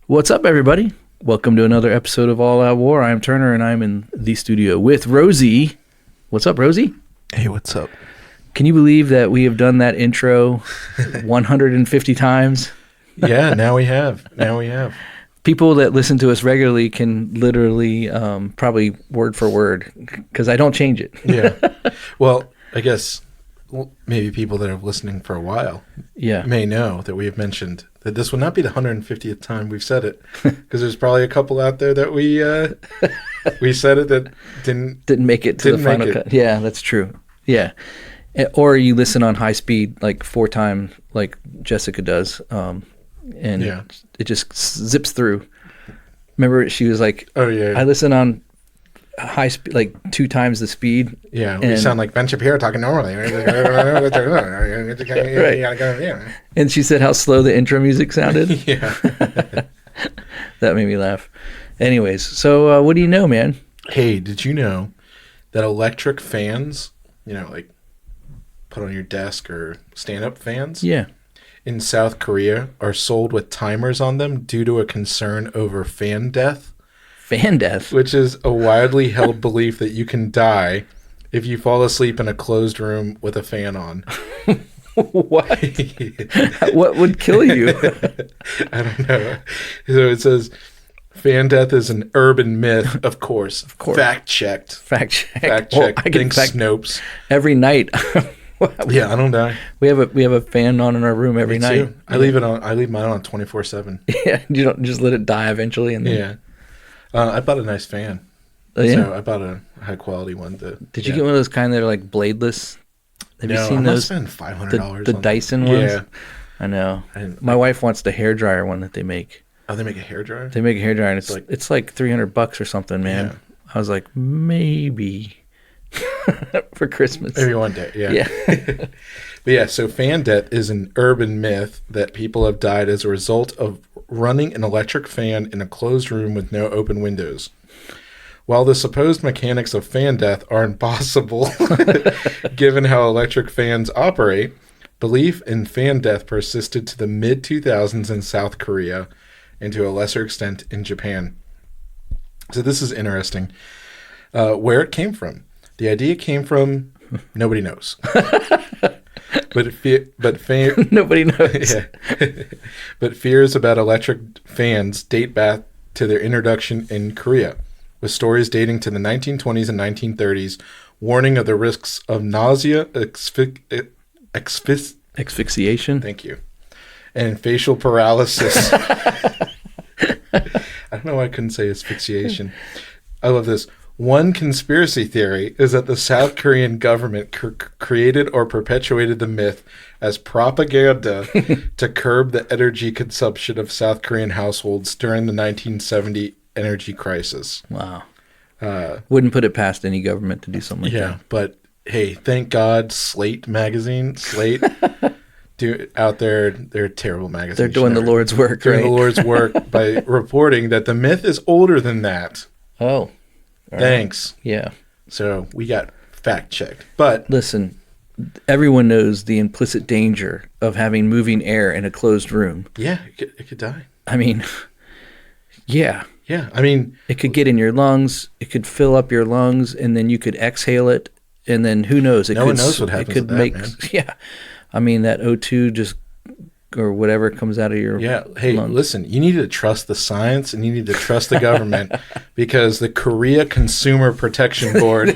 What's up, everybody? Welcome to another episode of All Out War. I'm Turner, and I'm in the studio with Rosie. What's up, Rosie? Hey, what's up? Can you believe that we have done that intro 150 times? Yeah, now we have. People that listen to us regularly can literally probably word for word because I don't change it. Yeah. Well, I guess maybe people that are listening for a while may know that we have mentioned that this will not be the 150th time we've said it, because there's probably a couple out there that we said it that didn't make it to the final cut. Yeah, that's true. Yeah. Or you listen on high speed like 4 times like Jessica does. And it just zips through. Remember, she was like, "Oh yeah, I listen on high speed, like 2 times the speed." Yeah, we sound like Ben Shapiro talking normally. Right. And she said how slow the intro music sounded. Yeah, that made me laugh. Anyways, so what do you know, man? Hey, did you know that electric fans, like put on your desk or stand-up fans? Yeah. In South Korea are sold with timers on them due to a concern over fan death. Fan death? Which is a widely held belief that you can die if you fall asleep in a closed room with a fan on. What? What would kill you? I don't know. So it says, fan death is an urban myth, of course. Fact-checked. Fact-checked. Well, I can Snopes. Every night. Yeah, I don't die. We have a fan on in our room every night. Too. I leave mine on 24/7. Yeah, you don't just let it die eventually, and then... Yeah. I bought a nice fan. Oh, yeah? So I bought a high quality one. Did you get one of those kind that are like bladeless? Have you seen those? I spent $500. The Dyson ones. Yeah, I know. My wife wants the hairdryer one that they make. Oh, they make a hairdryer. They make a hairdryer, and it's like $300 or something, man. Yeah. I was like, maybe. For Christmas. Maybe one day, yeah. But yeah, so fan death is an urban myth that people have died as a result of running an electric fan in a closed room with no open windows. While the supposed mechanics of fan death are impossible, given how electric fans operate, belief in fan death persisted to the mid-2000s in South Korea and to a lesser extent in Japan. So this is interesting. Where it came from. The idea came from nobody knows, but nobody knows. Yeah. But fears about electric fans date back to their introduction in Korea, with stories dating to the 1920s and 1930s, warning of the risks of nausea, asphyxiation. Thank you, and facial paralysis. I don't know why I couldn't say asphyxiation. I love this. One conspiracy theory is that the South Korean government created or perpetuated the myth as propaganda to curb the energy consumption of South Korean households during the 1970 energy crisis. Wow. Wouldn't put it past any government to do something like that. Yeah, but hey, thank God Slate magazine, out there, they're a terrible magazine. They're doing the Lord's work, doing the Lord's work by reporting that the myth is older than that. Oh. Thanks. Right. Yeah. So we got fact checked. But listen, everyone knows the implicit danger of having moving air in a closed room. Yeah, it could die. I mean, yeah. Yeah, I mean, it could get in your lungs. It could fill up your lungs, and then you could exhale it, and then who knows? No one knows what happens. It could make, man. Yeah. I mean, that O2 just or whatever comes out of your lungs. Listen, you need to trust the science and you need to trust the government because the Korea Consumer Protection Board,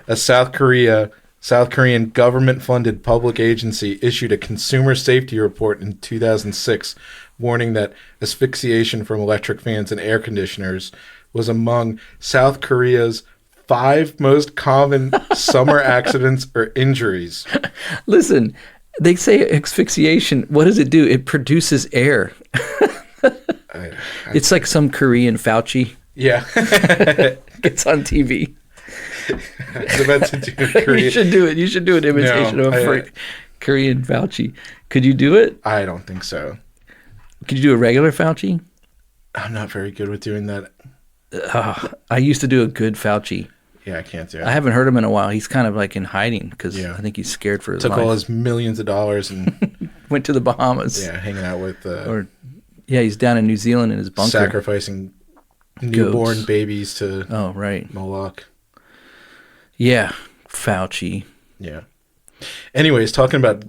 a South Korean government-funded public agency, issued a consumer safety report in 2006 warning that asphyxiation from electric fans and air conditioners was among South Korea's 5 most common summer accidents or injuries. Listen, they say asphyxiation. What does it do? It produces air. It's like some Korean Fauci. Yeah. Gets on TV. I was about to do Korean. You should do it. You should do an imitation of a Korean Fauci. Could you do it? I don't think so. Could you do a regular Fauci? I'm not very good with doing that. I used to do a good Fauci. Yeah, I can't do it. I haven't heard him in a while. He's kind of like in hiding because I think he's scared for his life. Took all his millions of dollars and went to the Bahamas. Yeah, hanging out with or Yeah, he's down in New Zealand in his bunker. Sacrificing newborn Goats. babies to Oh, right. Moloch. Yeah, Fauci. Yeah. Anyways, talking about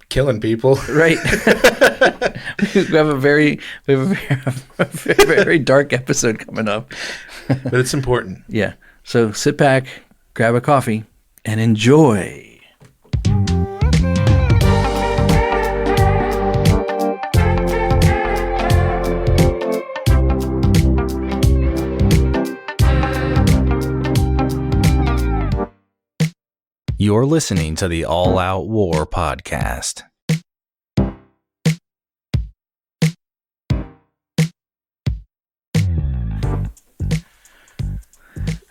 killing people. Right. we have a very very dark episode coming up. But it's important. Yeah. So sit back, grab a coffee, and enjoy. You're listening to the All Out War podcast.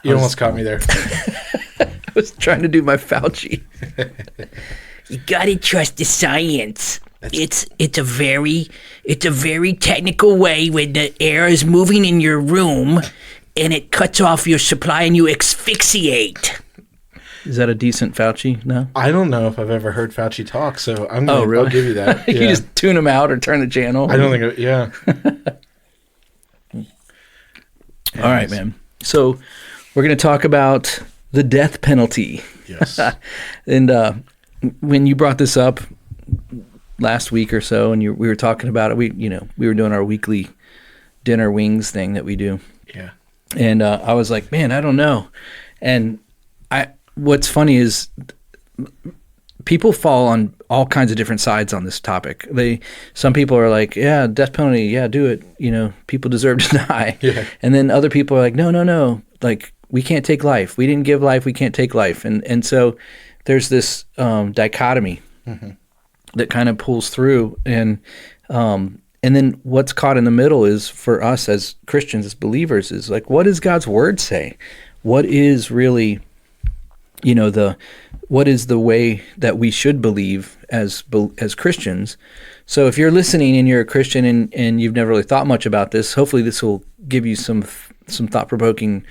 You almost caught me there. I was trying to do my Fauci. You gotta trust the science. It's a very technical way when the air is moving in your room and it cuts off your supply and you asphyxiate. Is that a decent Fauci? No? I don't know if I've ever heard Fauci talk, so Oh, really? I'll give you that. You Yeah. just tune him out or turn the channel? I don't think, yeah. All right, man. So we're going to talk about the death penalty. Yes. And when you brought this up last week or so, and we were talking about it, we were doing our weekly dinner wings thing that we do. Yeah. And I was like, man, I don't know. And what's funny is people fall on all kinds of different sides on this topic. Some people are like, yeah, death penalty, yeah, do it. People deserve to die. Yeah. And then other people are like, no, like we can't take life. We didn't give life. We can't take life. And so there's this dichotomy that kind of pulls through. And then what's caught in the middle is for us as Christians, as believers, is like, what does God's word say? What is really what is the way that we should believe as Christians? So if you're listening and you're a Christian and you've never really thought much about this, hopefully this will give you some thought-provoking,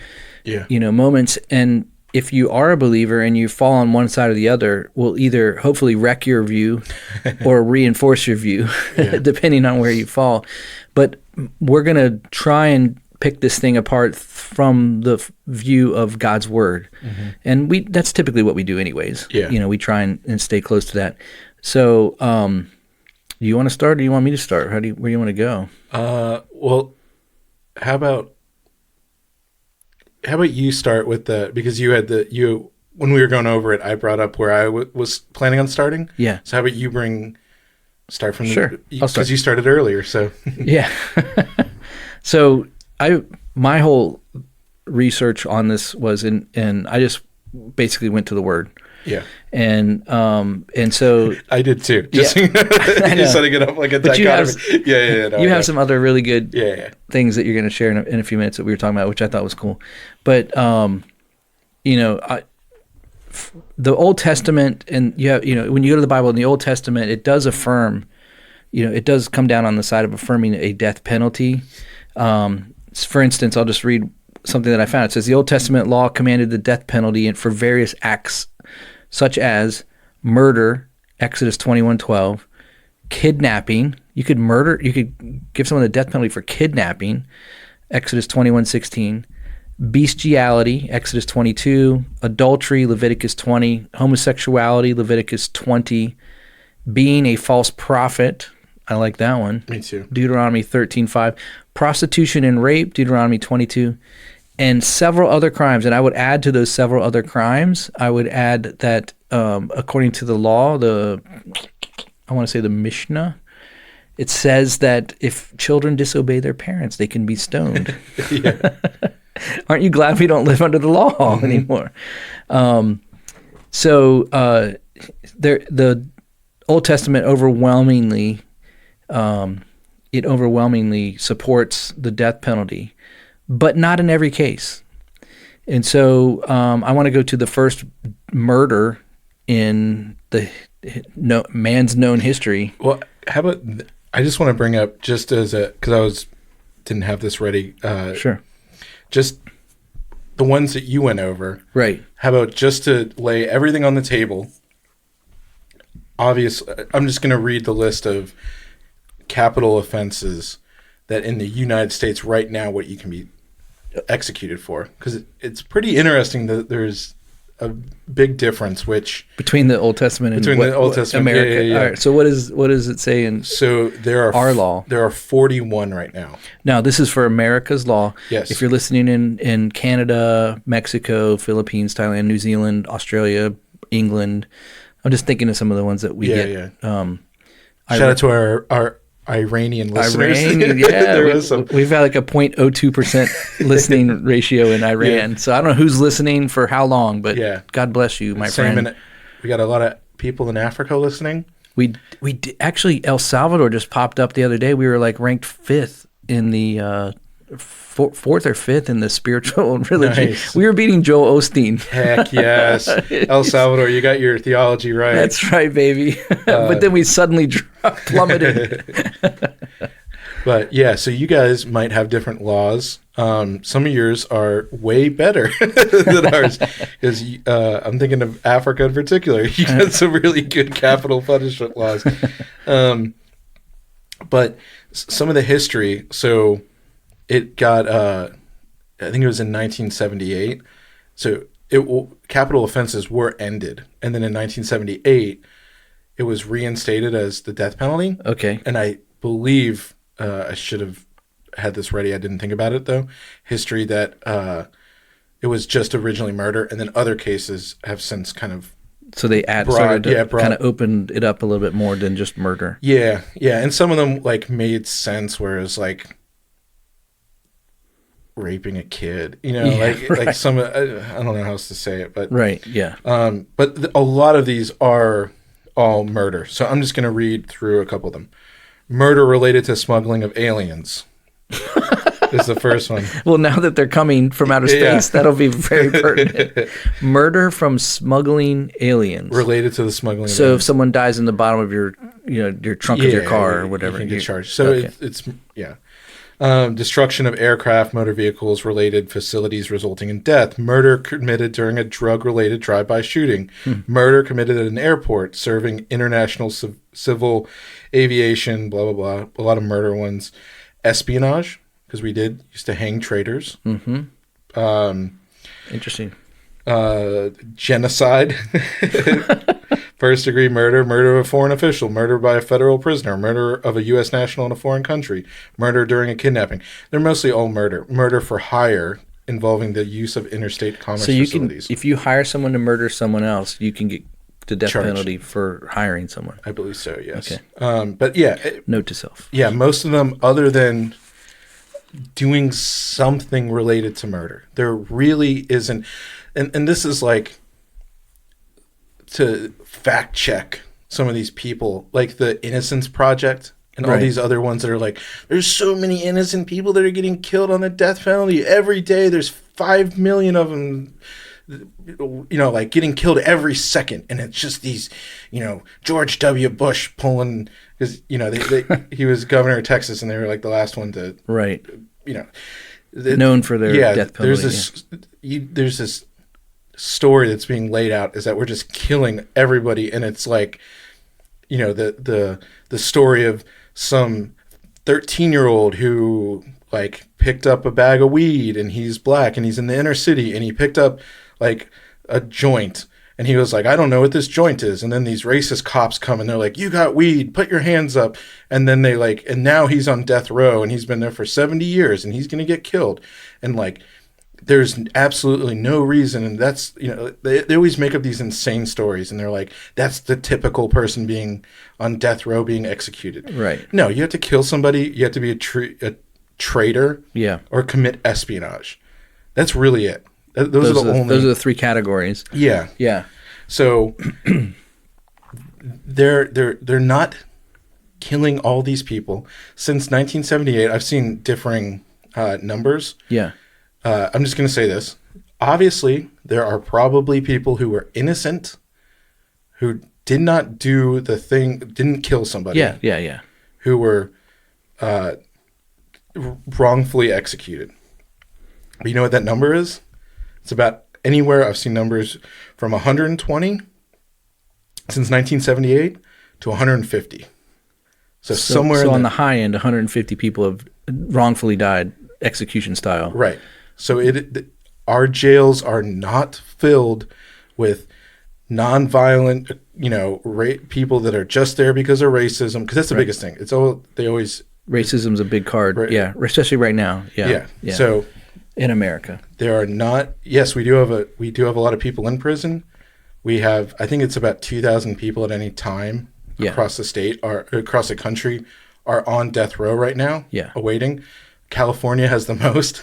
moments. And if you are a believer and you fall on one side or the other, will either hopefully wreck your view or reinforce your view, depending on where you fall. But we're going to try and pick this thing apart from the view of God's word. And that's typically what we do anyways. Yeah. We try and stay close to that. So do you want to start or do you want me to start? Where do you want to go? Well, how about you start with because you had when we were going over it, I brought up where I was planning on starting. Yeah. So how about you start from Sure. I'll start. because you started earlier. So Yeah. So my whole research on this was and I just basically went to the word. yeah, And so I did too. Just know. setting it up like a But you have- dichotomy. Yeah. No, you I know. have some other really good Yeah. things that you're going to share in a few minutes that we were talking about, which I thought was cool. But the Old Testament, and when you go to the Bible in the Old Testament, it does affirm, it does come down on the side of affirming a death penalty. For instance, I'll just read something that I found. It says the Old Testament law commanded the death penalty for various acts, such as murder, Exodus 21:12, kidnapping. You could give someone the death penalty for kidnapping, Exodus 21:16, bestiality, Exodus 22, adultery, Leviticus 20, homosexuality, Leviticus 20, being a false prophet, I like that one. Me too. Deuteronomy 13:5, prostitution and rape, Deuteronomy 22, and several other crimes. And I would add to those several other crimes, I would add that according to the law, I want to say the Mishnah, it says that if children disobey their parents, they can be stoned. Aren't you glad we don't live under the law anymore? So the Old Testament overwhelmingly supports the death penalty, but not in every case. And so I want to go to the first murder in the man's known history. Well, how about I just want to bring up just as because didn't have this ready. Sure. Just the ones that you went over. Right. How about just to lay everything on the table? Obviously, I'm just going to read the list of capital offenses that in the United States right now, what you can be executed for, because it's pretty interesting that there's a big difference between the Old Testament and the Old Testament, America. Yeah. All right, so what does it say in so there are our law? There are 41 right now. Now this is for America's law. Yes. If you're listening in Canada, Mexico, Philippines, Thailand, New Zealand, Australia, England, I'm just thinking of some of the ones that we get. Yeah. Shout out to our Iranian listeners. Yeah, we've had like a 0.02% listening ratio in Iran. So I don't know who's listening for how long, but God bless you, my friend. We got a lot of people in Africa listening. Actually, El Salvador just popped up the other day. We were like ranked 5th in the fourth or fifth in the spiritual religion. Nice. We were beating Joel Osteen. Heck yes. El Salvador, you got your theology right. That's right, baby. But then we suddenly plummeted. But yeah, so you guys might have different laws. Some of yours are way better than ours. Because I'm thinking of Africa in particular. You got some really good capital punishment laws. But some of the history, so it got, I think it was in 1978. So capital offenses were ended. And then in 1978, it was reinstated as the death penalty. Okay. And I believe, I should have had this ready. I didn't think about it, though. History that it was just originally murder. And then other cases have since kind of... So they kind of opened it up a little bit more than just murder. Yeah. Yeah. And some of them like made sense, whereas like... raping a kid, like some, I don't know how else to say it, but right, yeah. But a lot of these are all murder. So I'm just going to read through a couple of them. Murder related to smuggling of aliens is the first one. Well, now that they're coming from outer space, that'll be very pertinent. Murder from smuggling aliens related to the smuggling. So of aliens. If someone dies in the bottom of your trunk of your car or whatever, you can get charged. So it's destruction of aircraft, motor vehicles, related facilities resulting in death. Murder committed during a drug-related drive-by shooting. Murder committed at an airport serving international civil aviation, blah, blah, blah. A lot of murder ones. Espionage, because we used to hang traitors. Mm-hmm. Interesting. Genocide. First-degree murder, murder of a foreign official, murder by a federal prisoner, murder of a U.S. national in a foreign country, murder during a kidnapping. They're mostly all murder. Murder for hire involving the use of interstate commerce facilities. If you hire someone to murder someone else, you can get the death penalty for hiring someone. I believe so, yes. Okay. But yeah. Note to self. Yeah, most of them, other than doing something related to murder, there really isn't. And this is like... to fact check some of these people, like the Innocence Project and all these other ones that are like, there's so many innocent people that are getting killed on the death penalty every day. There's 5 million of them, like getting killed every second. And it's just these, George W. Bush pulling, because, he was governor of Texas and they were like the last one to, known for their death penalty. There's this story that's being laid out is that we're just killing everybody, and it's like the story of some 13-year-old who like picked up a bag of weed, and he's black and he's in the inner city, and he picked up like a joint, and he was like, I don't know what this joint is, and then these racist cops come and they're like, you got weed, put your hands up, and then and now he's on death row and he's been there for 70 years and he's gonna get killed, and like there's absolutely no reason, and that's they always make up these insane stories, and they're like, that's the typical person being on death row being executed. Right. No, you have to kill somebody, you have to be a traitor, or commit espionage. That's really it. Those are the 3 categories. Yeah. So they're not killing all these people since 1978. I've seen differing numbers. Yeah. I'm just going to say this. Obviously, there are probably people who were innocent, who did not do the thing, didn't kill somebody. Yeah. Who were wrongfully executed. But you know what that number is? It's about anywhere. I've seen numbers from 120 since 1978 to 150. So somewhere on the high end, 150 people have wrongfully died execution style. Right. So our jails are not filled with nonviolent, people that are just there because of racism. Because that's the biggest thing. They always Racism's a big card. Right. Yeah, especially right now. Yeah. So in America, there are not. Yes, we do have a lot of people in prison. We have, I think it's about 2,000 people at any time across the state or across the country are on death row right now. Yeah. Awaiting. California has the most.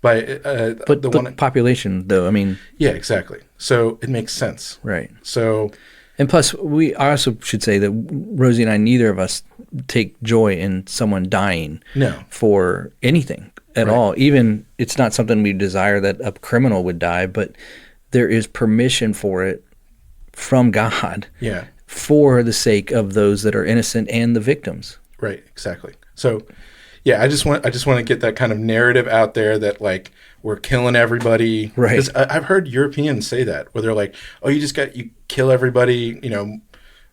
But the population, though, I mean. Yeah, exactly. So it makes sense. Right. So. And plus, I also should say that Rosie and I, neither of us take joy in someone dying for anything at all. Even it's not something we desire that a criminal would die, but there is permission for it from God for the sake of those that are innocent and the victims. Right, exactly. So, yeah, I just want to get that kind of narrative out there that like we're killing everybody. Right. Because I've heard Europeans say that where they're like, "Oh, you kill everybody,"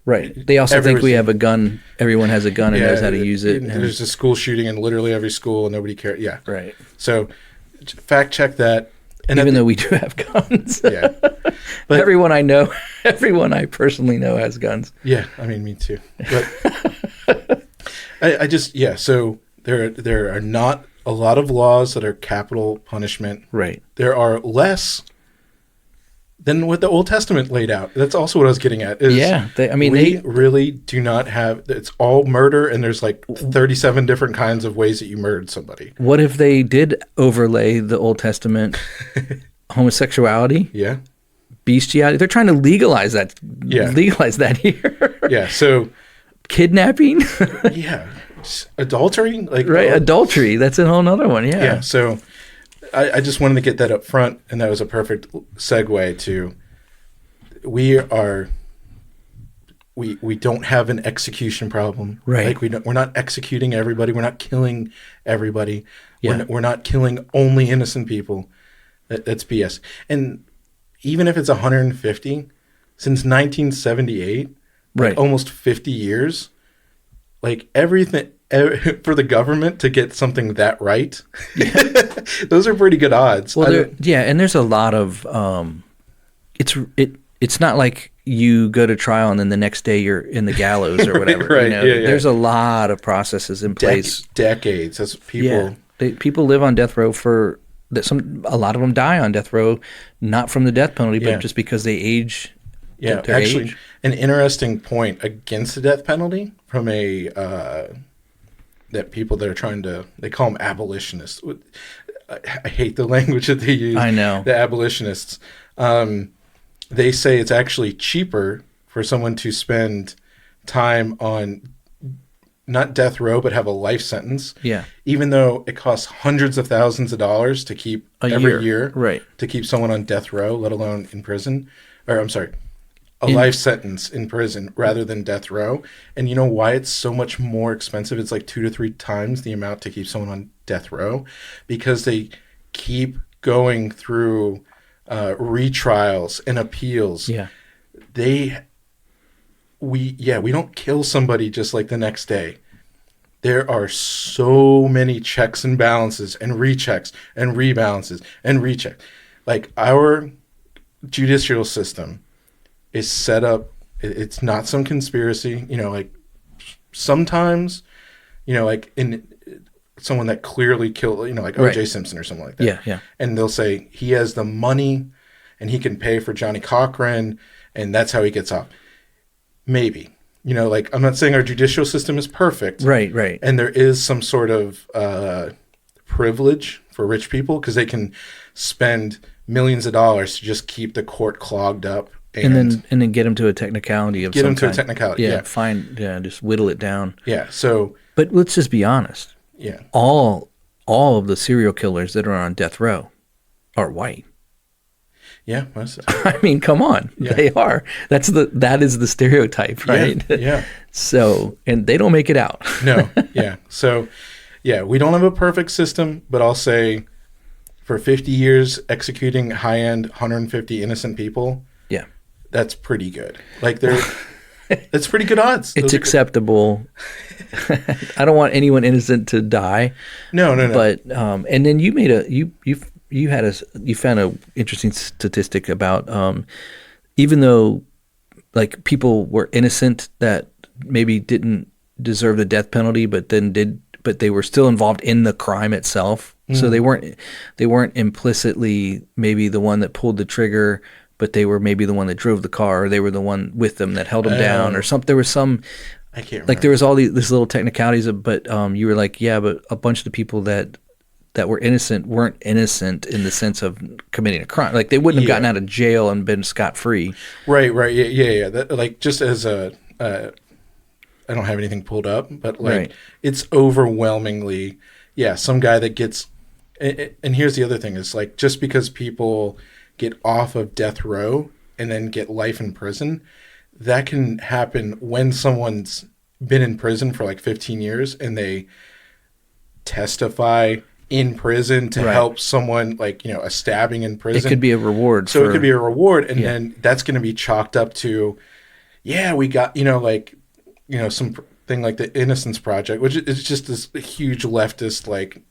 Right. They also think we have a gun. Everyone has a gun and knows how to use it. There's a school shooting in literally every school and nobody cares. Yeah. Right. So, fact check that. And even though we do have guns. Yeah. But everyone I personally know has guns. Yeah. I mean, me too. But so there are not a lot of laws that are capital punishment. Right. There are less than what the Old Testament laid out. That's also what I was getting at. We really do not have. It's all murder, and there's like 37 different kinds of ways that you murdered somebody. What if they did overlay the Old Testament homosexuality? Yeah. Bestiality. They're trying to legalize that. Yeah. Legalize that here. Yeah. So kidnapping. Yeah. Adultery. Adultery. That's a whole other one. Yeah. Yeah. So I just wanted to get that up front, and that was a perfect segue to we don't have an execution problem. Right. Like we're not executing everybody. We're not killing everybody. Yeah. We're not killing only innocent people. That's BS. And even if it's 150, since 1978, almost 50 years, like everything for the government to get something that right, those are pretty good odds. Well, and there's a lot of it's not like you go to trial and then the next day you're in the gallows or whatever. Right. There's a lot of processes in place. Decades. That's people. Yeah. People live on death row for that. A lot of them die on death row, not from the death penalty, but just because they age. Yeah, actually, an interesting point against the death penalty from that people that are trying to, they call them abolitionists. I hate the language that they use. I know. The abolitionists. They say it's actually cheaper for someone to spend time on not death row, but have a life sentence. Yeah. Even though it costs hundreds of thousands of dollars to keep every year. Right. To keep someone on death row, let alone in prison. Or I'm sorry. Life sentence in prison rather than death row. And you know why it's so much more expensive? It's like 2 to 3 times the amount to keep someone on death row, because they keep going through retrials and appeals. Yeah. We don't kill somebody just like the next day. There are so many checks and balances and rechecks and rebalances and rechecks. Like our judicial system is set up, it's not some conspiracy, like sometimes, like in someone that clearly killed, like O.J. Simpson or something like that. Yeah, yeah. And they'll say he has the money and he can pay for Johnny Cochran and that's how he gets off. Maybe. Like I'm not saying our judicial system is perfect. Right, right. And there is some sort of privilege for rich people because they can spend millions of dollars to just keep the court clogged up. And then get them to a technicality of some kind. Get them to a technicality, yeah. Just whittle it down. Yeah, so... But let's just be honest. Yeah. All of the serial killers that are on death row are white. Yeah. I mean, come on. Yeah. They are. That is the stereotype, right? Yeah. So, and they don't make it out. No, yeah. So, yeah, we don't have a perfect system, but I'll say for 50 years executing high-end 150 innocent people... Yeah. That's pretty good. Like It's pretty good odds. It's acceptable. I don't want anyone innocent to die. No. But and then you made you found a interesting statistic about even though like people were innocent that maybe didn't deserve the death penalty, but they were still involved in the crime itself. So they weren't implicitly maybe the one that pulled the trigger, but they were maybe the one that drove the car, or they were the one with them that held them down, or something. There was some, I can't remember. like there was all these little technicalities, but you were like, yeah, but a bunch of the people that were innocent weren't innocent in the sense of committing a crime. Like they wouldn't have gotten out of jail and been scot-free. Right. Yeah. That, like, just as I don't have anything pulled up, but like it's overwhelmingly, some guy that gets, and here's the other thing is like, just because people get off of death row and then get life in prison, that can happen when someone's been in prison for like 15 years and they testify in prison to help someone, like, a stabbing in prison. It could be a reward. So it could be a reward. And then that's going to be chalked up to, we got, something like the Innocence Project, which is just this huge leftist, like,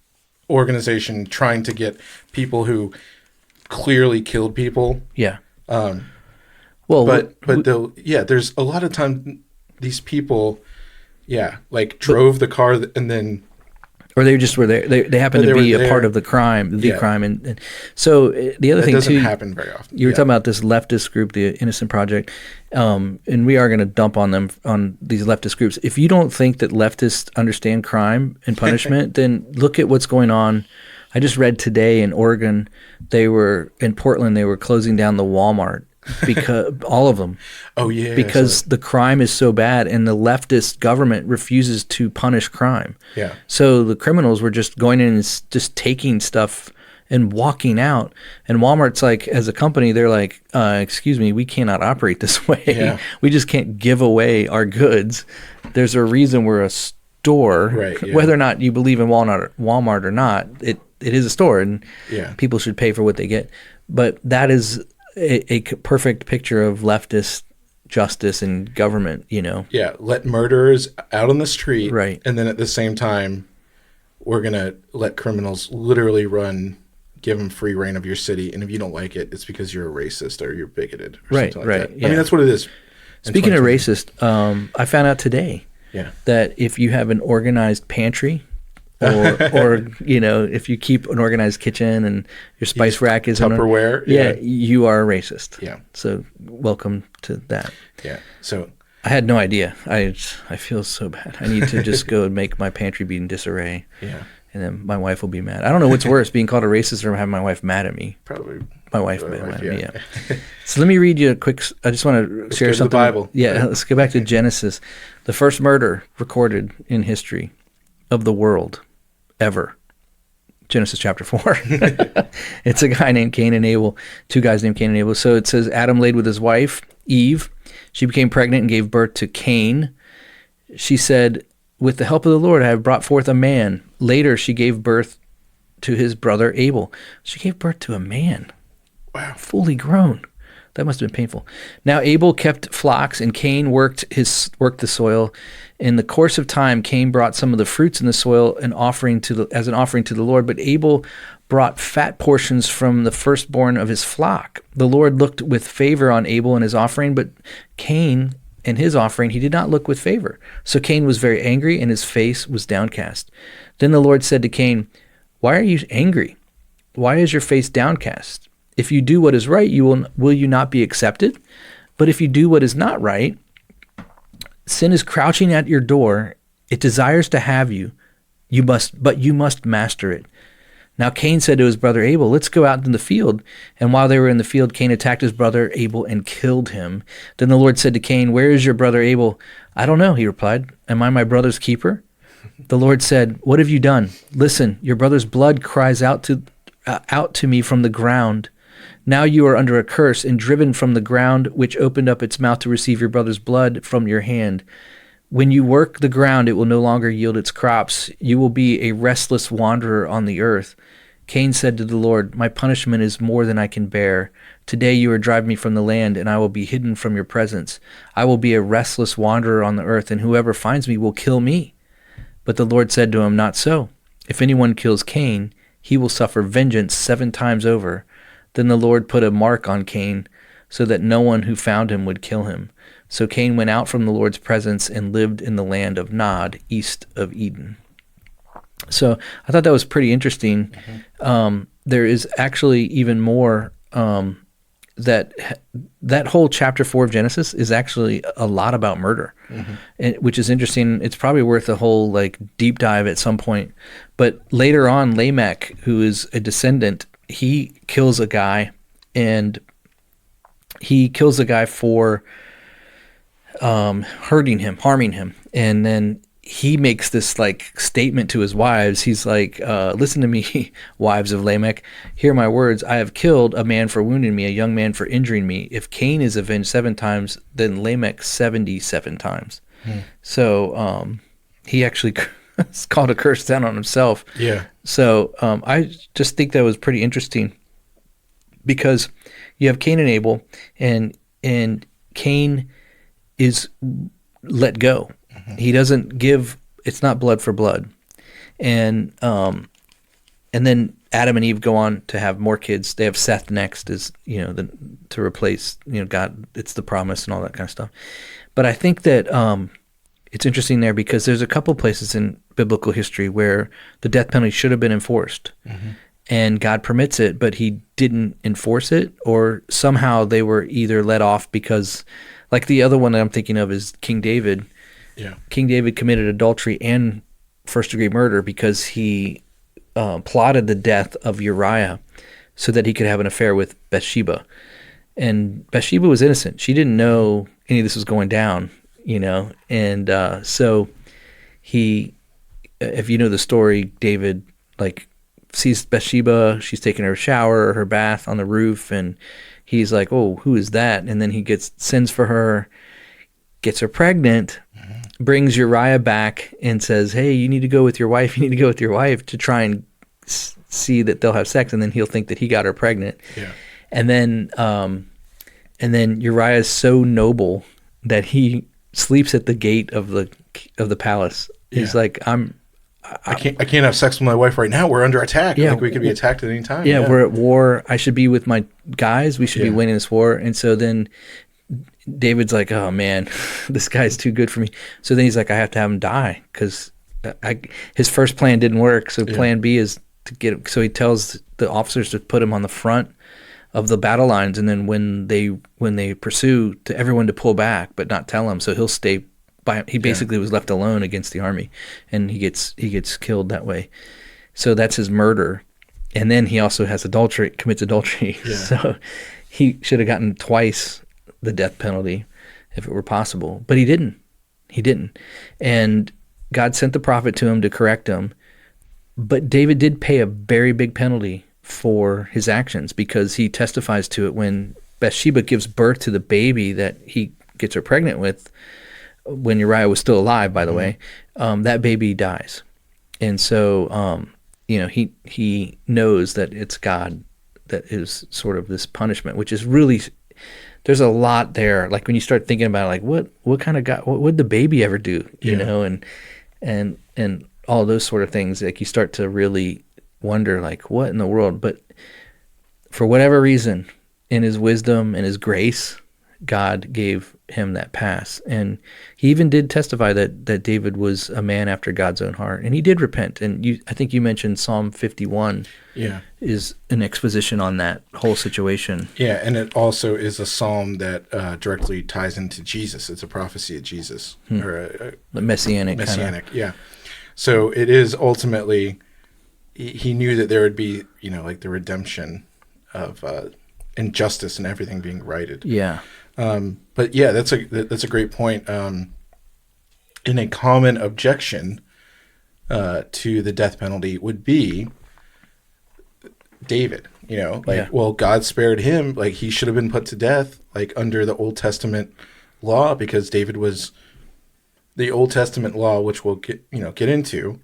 organization trying to get people who clearly killed people. Yeah. But there's a lot of time these people, drove the car and then, or they just were there. They happened to be a part of the crime, crime, and so the other thing doesn't too. happen very often. You were talking about this leftist group, the Innocent Project, and we are going to dump on them, on these leftist groups. If you don't think that leftists understand crime and punishment, then look at what's going on. I just read today in Oregon, in Portland, they were closing down the Walmart because all of them. Oh yeah. Because the crime is so bad and the leftist government refuses to punish crime. Yeah. So the criminals were just going in and just taking stuff and walking out. And Walmart's like, as a company, they're like, excuse me, we cannot operate this way. Yeah. We just can't give away our goods. There's a reason we're a store. Right, yeah. Whether or not you believe in Walmart or not, it is a store, and people should pay for what they get. But that is a perfect picture of leftist justice and government, Yeah, let murderers out on the street. Right. And then at the same time, we're going to let criminals literally give them free reign of your city. And if you don't like it, it's because you're a racist or you're bigoted or something like that. Yeah. I mean, that's what it is. Speaking of racist, I found out today that if you have an organized pantry, or if you keep an organized kitchen and your spice rack is Tupperware, you are a racist. Yeah. So welcome to that. Yeah. So I had no idea. I feel so bad. I need to just go and make my pantry be in disarray. Yeah. And then my wife will be mad. I don't know what's worse, being called a racist or having my wife mad at me. Probably my wife mad at me. Yeah. So let me read you a quick. I just want to share something. The Bible. Yeah. Let's go back to Genesis, the first murder recorded in history of the world ever. Genesis chapter 4. It's a guy named Cain and Abel, two guys named Cain and Abel. So it says Adam laid with his wife, Eve. She became pregnant and gave birth to Cain. She said, with the help of the Lord, I have brought forth a man. Later, she gave birth to his brother Abel. She gave birth to a man. Wow. Fully grown. That must have been painful. Now Abel kept flocks, and Cain worked the soil. In the course of time, Cain brought some of the fruits in the soil as an offering to the Lord, but Abel brought fat portions from the firstborn of his flock. The Lord looked with favor on Abel and his offering, but Cain and his offering he did not look with favor. So Cain was very angry, and his face was downcast. Then the Lord said to Cain, "Why are you angry? Why is your face downcast? If you do what is right, will you not be accepted? But if you do what is not right, sin is crouching at your door. It desires to have you. You must master it." Now Cain said to his brother Abel, "Let's go out in the field." And while they were in the field, Cain attacked his brother Abel and killed him. Then the Lord said to Cain, "Where is your brother Abel?" "I don't know," he replied. "Am I my brother's keeper?" The Lord said, "What have you done? Listen, your brother's blood cries out to me from the ground. Now you are under a curse and driven from the ground, which opened up its mouth to receive your brother's blood from your hand. When you work the ground, it will no longer yield its crops. You will be a restless wanderer on the earth. Cain said to the Lord, "My punishment is more than I can bear. Today you are driving me from the land, and I will be hidden from your presence. I will be a restless wanderer on the earth, and whoever finds me will kill me." But the Lord said to him, "Not so. If anyone kills Cain, he will suffer vengeance 7 times over." Then the Lord put a mark on Cain, so that no one who found him would kill him. So Cain went out from the Lord's presence and lived in the land of Nod, east of Eden. So I thought that was pretty interesting. There is actually even more, that whole chapter 4 of Genesis is actually a lot about murder, which is interesting. It's probably worth a whole deep dive at some point. But later on, Lamech, who is a descendant, he kills a guy, and he kills the guy for harming him, and then he makes this statement to his wives. He's like, "Listen to me, wives of Lamech. Hear my words. I have killed a man for wounding me, a young man for injuring me. If Cain is avenged 7 times, then Lamech 77 times." So he actually called a curse down on himself. Yeah. So I just think that was pretty interesting, because you have Cain and Abel, and Cain is let go. He doesn't give. It's not blood for blood, and then Adam and Eve go on to have more kids. They have Seth next, as to replace God. It's the promise and all that kind of stuff. But I think that it's interesting there, because there's a couple places in biblical history where the death penalty should have been enforced, and God permits it, but He didn't enforce it, or somehow they were either let off because, the other one that I'm thinking of is King David. Yeah. King David committed adultery and first-degree murder because he plotted the death of Uriah so that he could have an affair with Bathsheba. And Bathsheba was innocent. She didn't know any of this was going down, And so he, if you know the story, David, sees Bathsheba. She's taking her shower or her bath on the roof, and he's like, "Oh, who is that?" And then he sends for her, gets her pregnant, brings Uriah back and says, "Hey, you need to go with your wife. You need to go with your wife," to try and see that they'll have sex, and then he'll think that he got her pregnant. Yeah. And then Uriah is so noble that he sleeps at the gate of the palace. He's like, I can't have sex with my wife right now. We're under attack. Yeah, we could be attacked at any time. Yeah, we're at war. I should be with my guys. We should be winning this war." And so then David's like, "Oh man, this guy's too good for me." So then he's like, "I have to have him die," because his first plan didn't work. So plan B is to get him. So he tells the officers to put him on the front of the battle lines, and then when they pursue, to everyone to pull back, but not tell him. So he'll stay by. He basically was left alone against the army, and he gets killed that way. So that's his murder, and then he also commits adultery. Yeah. So he should have gotten twice the death penalty if it were possible, but he didn't. And God sent the prophet to him to correct him, but David did pay a very big penalty for his actions, because he testifies to it when Bathsheba gives birth to the baby that he gets her pregnant with, when Uriah was still alive, by the way. That baby dies, and so he knows that it's God that is sort of this punishment, which is really, there's a lot there. When you start thinking about what kind of God, what would the baby ever do, and all those sort of things. You start to really wonder, what in the world? But for whatever reason, in His wisdom and His grace, God gave him that pass. And he even did testify that David was a man after God's own heart, and he did repent. And I think you mentioned Psalm 51 is an exposition on that whole situation. Yeah, and it also is a psalm that directly ties into Jesus. It's a prophecy of Jesus. Or the messianic. Yeah. So it is ultimately, he knew that there would be, the redemption of injustice and everything being righted. Yeah. But yeah, that's a great point. And a common objection to the death penalty would be David. Well, God spared him. He should have been put to death, under the Old Testament law, because David was the Old Testament law, which we'll get into,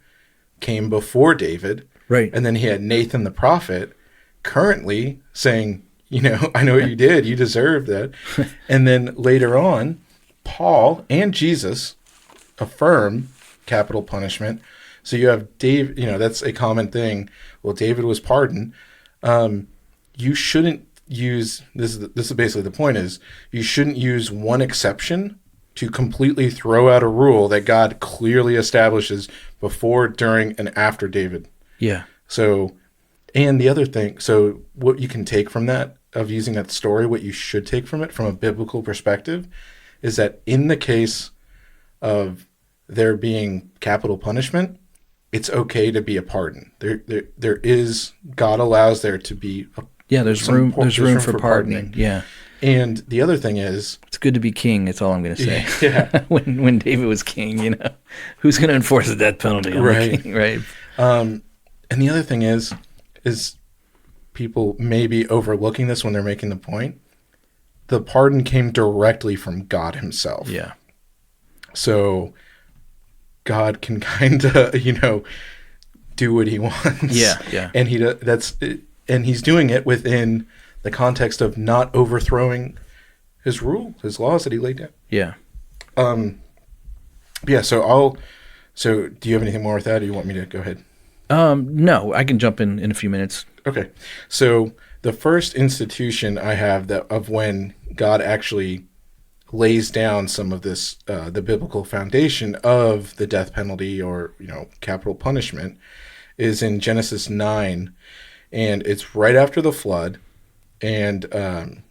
came before David. Right. And then he had Nathan the prophet currently saying, I know what you did. You deserve that. And then later on, Paul and Jesus affirm capital punishment. So you have David, that's a common thing. Well, David was pardoned. You shouldn't use, this is basically the point is, you shouldn't use one exception to completely throw out a rule that God clearly establishes before, during, and after David. Yeah. So, and the other thing, so what you can take from that, of using that story, what you should take from it from a biblical perspective, is that in the case of there being capital punishment, it's okay to be a pardon. There is, God allows there to be there's room for pardoning. Yeah. And the other thing is, it's good to be king. That's all I'm going to say. Yeah. when David was king, who's going to enforce the death penalty? Right. King, right. And the other thing is people may be overlooking this when they're making the point. The pardon came directly from God himself. Yeah. So God can kind of, do what he wants. Yeah. Yeah. And he's doing it within the context of not overthrowing his laws that he laid down. Yeah. Yeah. So do you have anything more with that, or you want me to go ahead? No, I can jump in a few minutes. Okay. So the first institution I have of when God actually lays down some of this, the biblical foundation of the death penalty or, capital punishment, is in Genesis 9, and it's right after the flood. And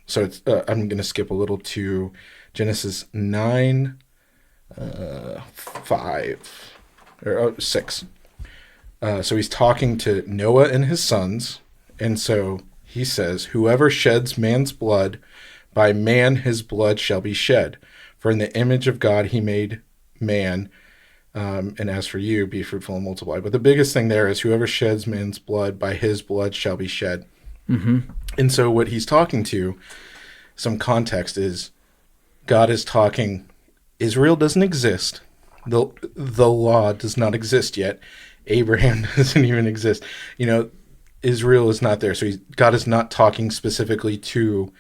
so it's, I'm going to skip a little to Genesis 9, 5 or 6. So he's talking to Noah and his sons, and so he says, "Whoever sheds man's blood, by man his blood shall be shed. For in the image of God he made man, and as for you, be fruitful and multiply." But the biggest thing there is, whoever sheds man's blood, by his blood shall be shed. Mm-hmm. And so what he's talking to, some context is, God is talking, Israel doesn't exist. The law does not exist yet. Abraham doesn't even exist. Israel is not there. So God is not talking specifically to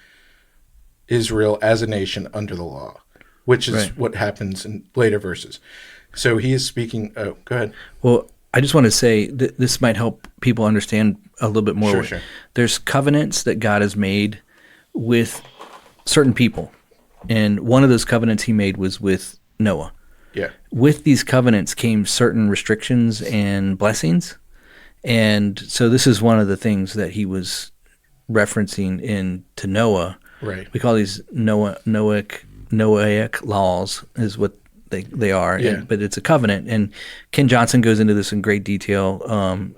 Israel as a nation under the law, which is right. What happens in later verses. So he is speaking. Oh, go ahead. Well, I just want to say that this might help people understand a little bit more. Sure. There's covenants that God has made with certain people. And one of those covenants he made was with Noah. Yeah. With these covenants came certain restrictions and blessings. And so this is one of the things that he was referencing to Noah. Right. We call these Noahic laws is what they are. Yeah. But it's a covenant. And Ken Johnson goes into this in great detail.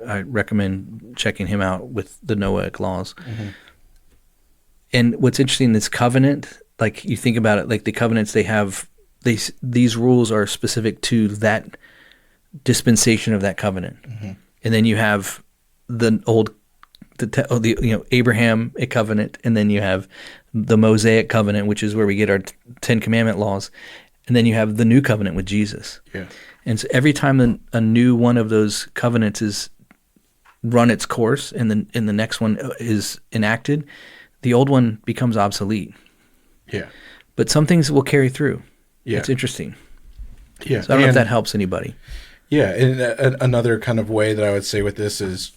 I recommend checking him out with the Noahic laws. Mm-hmm. And what's interesting, this covenant, like you think about it, like the covenants they have, these rules are specific to that dispensation of that covenant. Mm-hmm. And then you have the Abrahamic covenant, and then you have the Mosaic covenant, which is where we get our 10 Commandment laws. And then you have the new covenant with Jesus. Yeah. And so every time a new one of those covenants is run its course and the next one is enacted, the old one becomes obsolete. Yeah. But some things will carry through. Yeah. It's interesting. Yeah. So I don't know if that helps anybody. Yeah. And another kind of way that I would say with this is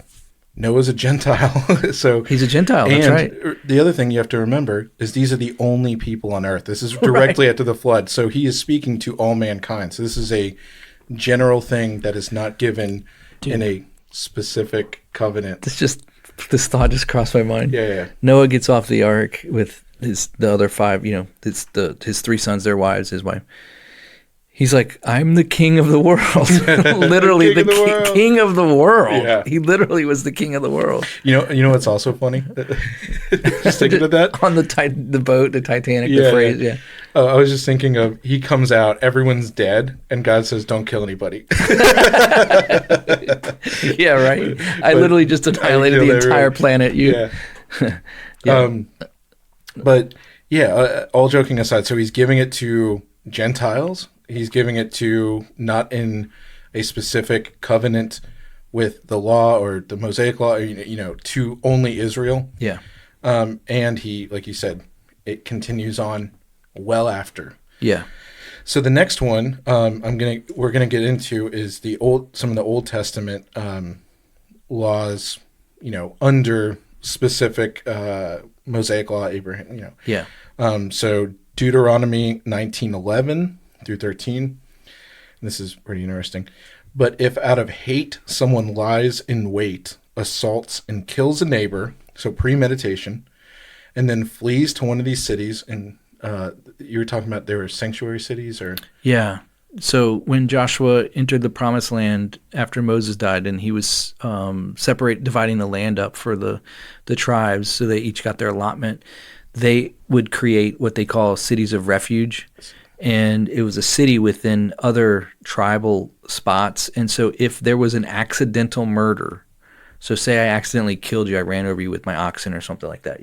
Noah's a Gentile. So he's a Gentile. That's right. The other thing you have to remember is these are the only people on earth. This is directly after the flood. So he is speaking to all mankind. So this is a general thing that is not given in a specific covenant. This thought just crossed my mind. Yeah. Noah gets off the ark with the other 5, his 3 sons, their wives, his wife. He's like, I'm the king of the world. Literally the king of the world. Yeah. He literally was the king of the world. You know what's also funny? Just thinking of that. On the boat, the Titanic, the phrase, yeah. I was just thinking of, he comes out, everyone's dead, and God says, don't kill anybody. Yeah, right. I literally just annihilated the entire planet. Yeah. Yeah. But yeah, all joking aside, so he's giving it to Gentiles. He's giving it to not in a specific covenant with the law or the Mosaic law, to only Israel. Yeah. And he, like you said, it continues on well after. Yeah. So the next one we're gonna get into is some of the Old Testament laws, under specific Mosaic law, Abraham. Yeah. So Deuteronomy 19:11 through 13. This is pretty interesting. But if out of hate someone lies in wait, assaults, and kills a neighbor, so premeditation, and then flees to one of these cities, and you were talking about there were sanctuary cities, or Yeah. So when Joshua entered the promised land after Moses died, and he was dividing the land up for the tribes, so they each got their allotment, they would create what they call cities of refuge. And it was a city within other tribal spots. And so if there was an accidental murder, so say I accidentally killed you, I ran over you with my oxen or something like that,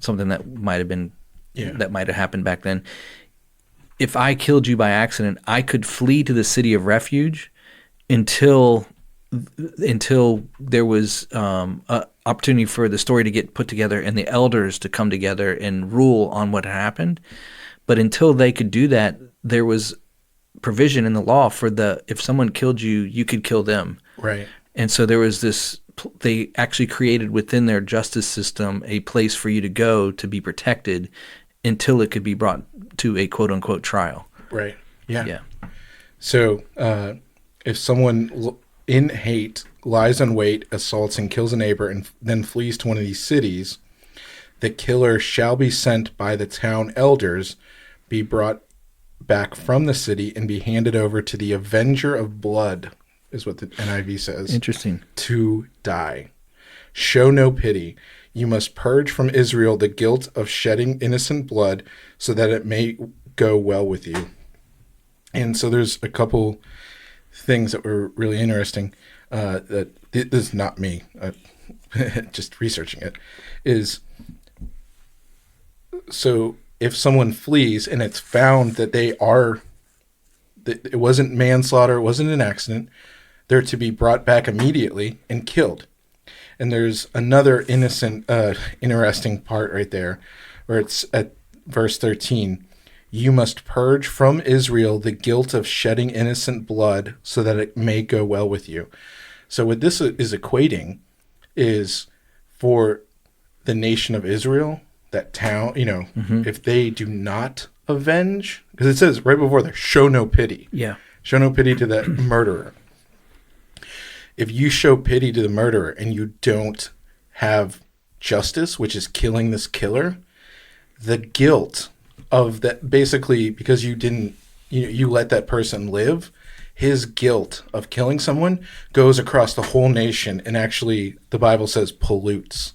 something that might have been, that might have happened back then. If I killed you by accident, I could flee to the city of refuge until there was an opportunity for the story to get put together and the elders to come together and rule on what happened. But until they could do that, there was provision in the law for if someone killed you, you could kill them. right. And so there was they actually created within their justice system a place for you to go to be protected until it could be brought to a quote unquote trial. Right. Yeah. Yeah. So if someone in hate lies in wait, assaults, and kills a neighbor, and then flees to one of these cities, the killer shall be sent by the town elders, be brought back from the city, and be handed over to the avenger of blood, is what the NIV says. Interesting. To die. Show no pity. You must purge from Israel the guilt of shedding innocent blood, so that it may go well with you. And so there's a couple things that were really interesting. That this is not me, just researching it. Is so if someone flees and it's found that that it wasn't manslaughter, it wasn't an accident, they're to be brought back immediately and killed. And there's another interesting part right there, where it's at verse 13. You must purge from Israel the guilt of shedding innocent blood, so that it may go well with you. So what this is equating is for the nation of Israel, that town, if they do not avenge, because it says right before there, show no pity. Yeah. Show no pity to that murderer. If you show pity to the murderer and you don't have justice, which is killing this killer, the guilt of that, basically because you didn't, you let that person live, his guilt of killing someone goes across the whole nation, and actually the Bible says pollutes.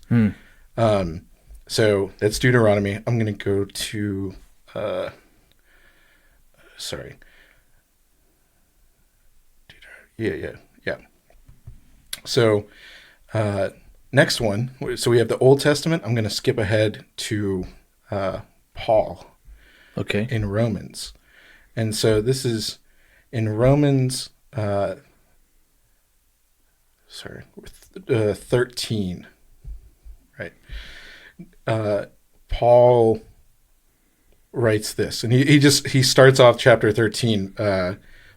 So that's Deuteronomy. I'm going to go to, Yeah. So next one. So we have the Old Testament. I'm going to skip ahead to Paul. Okay. In Romans. And so this is in Romans 13. Right. Paul writes this, and he starts off chapter 13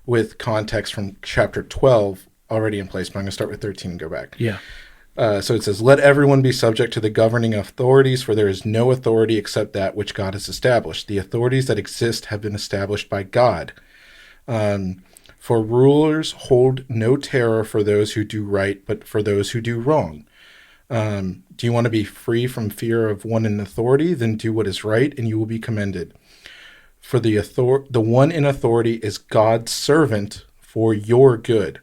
with context from chapter 12 already in place, but I'm going to start with 13 and go back. Yeah. So it says, let everyone be subject to the governing authorities, for there is no authority except that which God has established. The authorities that exist have been established by God. For rulers hold no terror for those who do right, but for those who do wrong. Do you want to be free from fear of one in authority? Then do what is right, and you will be commended. For the one in authority is God's servant for your good.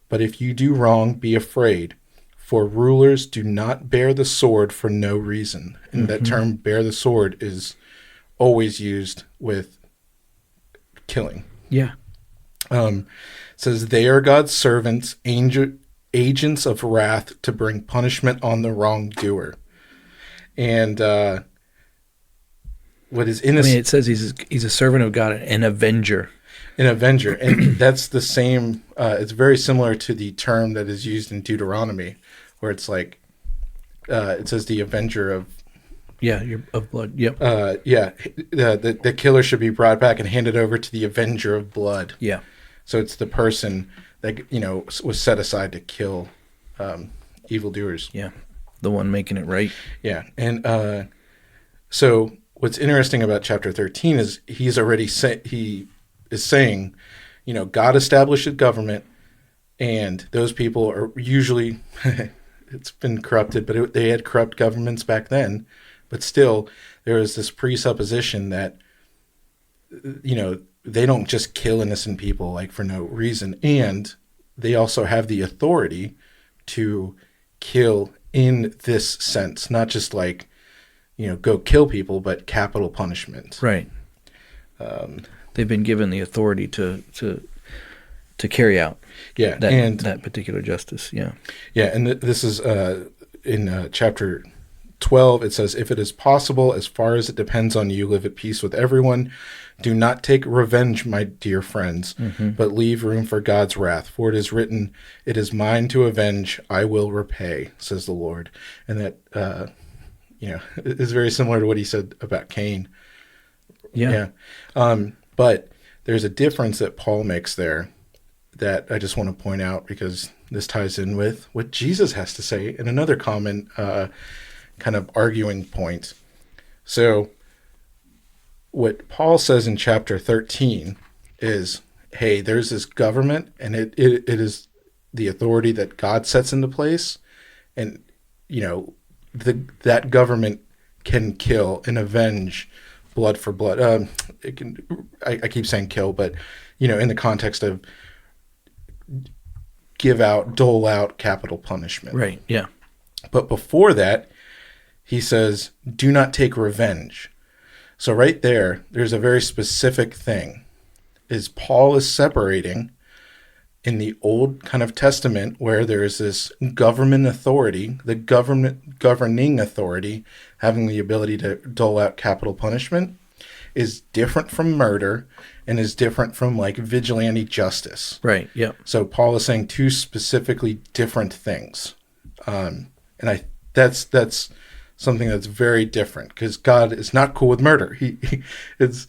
But if you do wrong, be afraid. For rulers do not bear the sword for no reason. And that term, bear the sword, is always used with killing. Yeah. It says, they are God's servants, agents of wrath to bring punishment on the wrongdoer. And what is innocent... it says he's a servant of God, an avenger. An avenger, and that's the same. It's very similar to the term that is used in Deuteronomy, where it's like it says the avenger of. Yeah, you're of blood. Yep. The killer should be brought back and handed over to the avenger of blood. Yeah. So it's the person that was set aside to kill evildoers. Yeah. The one making it right. Yeah, and so what's interesting about chapter 13 is he's already he is saying, God established a government, and those people are usually it's been corrupted, but they had corrupt governments back then. But still, there is this presupposition that, they don't just kill innocent people like for no reason. And they also have the authority to kill in this sense, not just like, go kill people, but capital punishment. Right. They've been given the authority to carry out that particular justice. Yeah. Yeah. And this is in chapter 12, it says, if it is possible, as far as it depends on you, live at peace with everyone. Do not take revenge, my dear friends, but leave room for God's wrath. For it is written, it is mine to avenge, I will repay, says the Lord. And that, is very similar to what he said about Cain. Yeah. But there's a difference that Paul makes there that I just want to point out, because this ties in with what Jesus has to say in another common kind of arguing point. So what Paul says in chapter 13 is, hey, there's this government, and it is the authority that God sets into place, and that government can kill and avenge blood for blood. It can. I keep saying kill, but in the context of dole out capital punishment. Right. Yeah. But before that, he says, do not take revenge. So right there's a very specific thing. Is Paul is separating in the Old kind of Testament, where there is this government authority, the governing authority, having the ability to dole out capital punishment, is different from murder and is different from like vigilante justice. Right. Yeah. So Paul is saying two specifically different things. And that's something that's very different, because God is not cool with murder. It's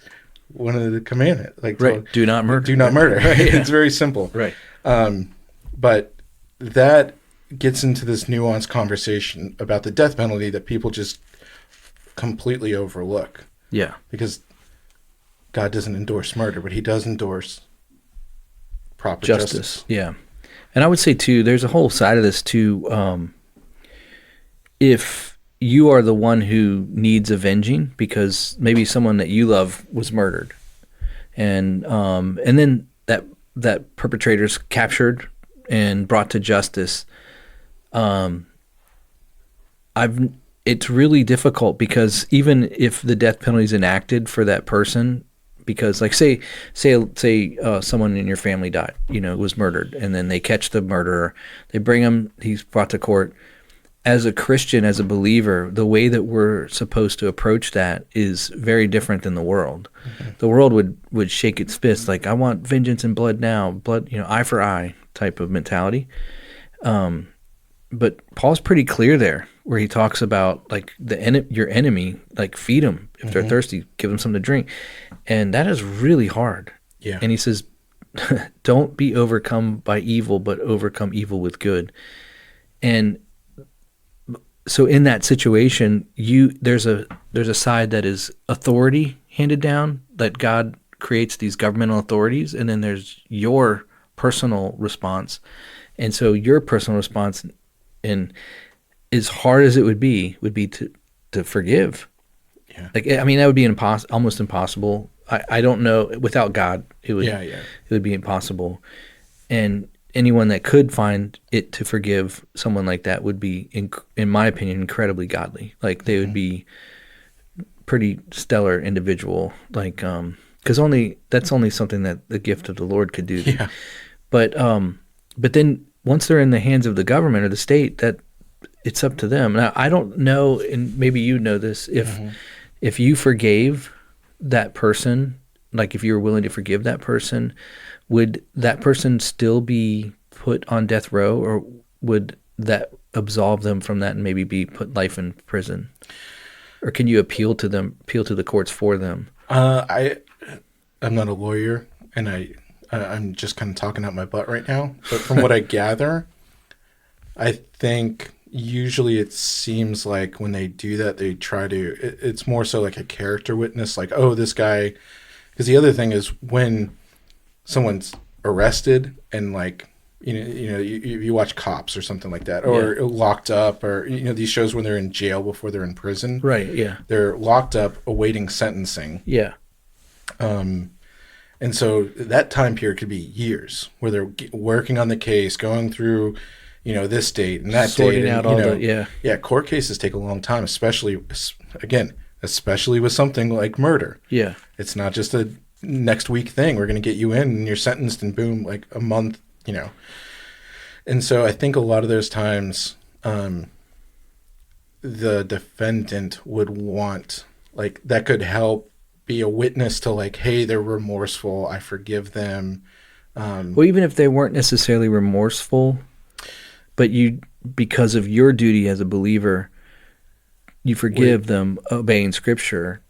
one of the commandments. Like, right. Do not murder. Do not murder. Right. Yeah. It's very simple. Right. But that gets into this nuanced conversation about the death penalty that people just completely overlook. Yeah. Because God doesn't endorse murder, but he does endorse proper justice. Yeah. And I would say too, there's a whole side of this too. If you are the one who needs avenging because maybe someone that you love was murdered, and then that perpetrator's captured and brought to justice, it's really difficult, because even if the death penalty is enacted for that person, because like say someone in your family died, was murdered, and then they catch the murderer, they bring him, he's brought to court. As a Christian, as a believer, the way that we're supposed to approach that is very different than the world. Mm-hmm. The world would shake its fist like, I want vengeance and blood now, blood, eye for eye type of mentality. But Paul's pretty clear there, where he talks about like your enemy, like feed them if they're thirsty, give them something to drink, and that is really hard. Yeah. And he says, don't be overcome by evil, but overcome evil with good. And so in that situation, there's a side that is authority handed down, that God creates these governmental authorities, and then there's your personal response. And so your personal response, and as hard as it would be to forgive. Yeah. Like, I mean, that would be almost impossible. I don't know, without God, it would be impossible. And anyone that could find it to forgive someone like that would be, in my opinion, incredibly godly. Like, they would be pretty stellar individual. Like, because that's only something that the gift of the Lord could do. Yeah. But then once they're in the hands of the government or the state, that it's up to them. Now, I don't know, and maybe you know this, if you forgave that person like if you were willing to forgive that person, would that person still be put on death row, or would that absolve them from that and maybe be put life in prison? Or can you appeal to the courts for them? I'm not a lawyer, and I'm just kind of talking out my butt right now. But from what I gather, I think usually it seems like when they do that, they try to. It's more so like a character witness, like, oh, this guy. Because the other thing is when someone's arrested and like you watch Cops or something like that, or Locked Up, or these shows when they're in jail before they're in prison. Right. Yeah. They're locked up awaiting sentencing. Yeah. And so that time period could be years where they're working on the case, going through, this date and that sorting date. out And, all the yeah. Court cases take a long time, especially with something like murder. Yeah. It's not just a next week thing. We're going to get you in and you're sentenced and boom, like a month, And so I think a lot of those times, the defendant would want, like, that could help be a witness to, like, hey, they're remorseful, I forgive them. Well, even if they weren't necessarily remorseful, but you, because of your duty as a believer, you forgive them obeying Scripture,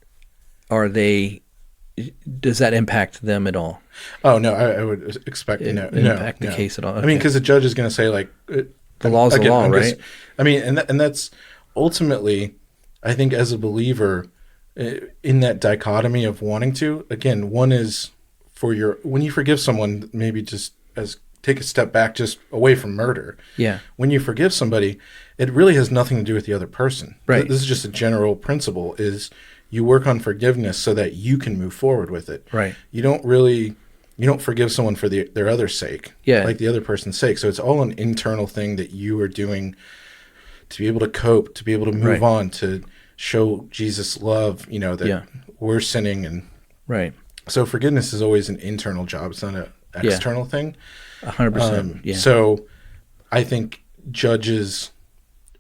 does that impact them at all? Oh, no, I would expect impact the case at all? Okay. I mean, because the judge is going to say, like... the law's the law, right? And that's ultimately, I think, as a believer, in that dichotomy of wanting to, again, one is when you forgive someone, maybe just take a step back, just away from murder. Yeah. When you forgive somebody, it really has nothing to do with the other person. Right. This is just a general principle, is you work on forgiveness so that you can move forward with it. Right. You don't forgive someone for their other sake. Yeah. Like the other person's sake. So it's all an internal thing that you are doing to be able to cope, to be able to move on, to show Jesus love, that we're sinning. And right. So forgiveness is always an internal job. It's not an external thing. 100%. Yeah. So I think judges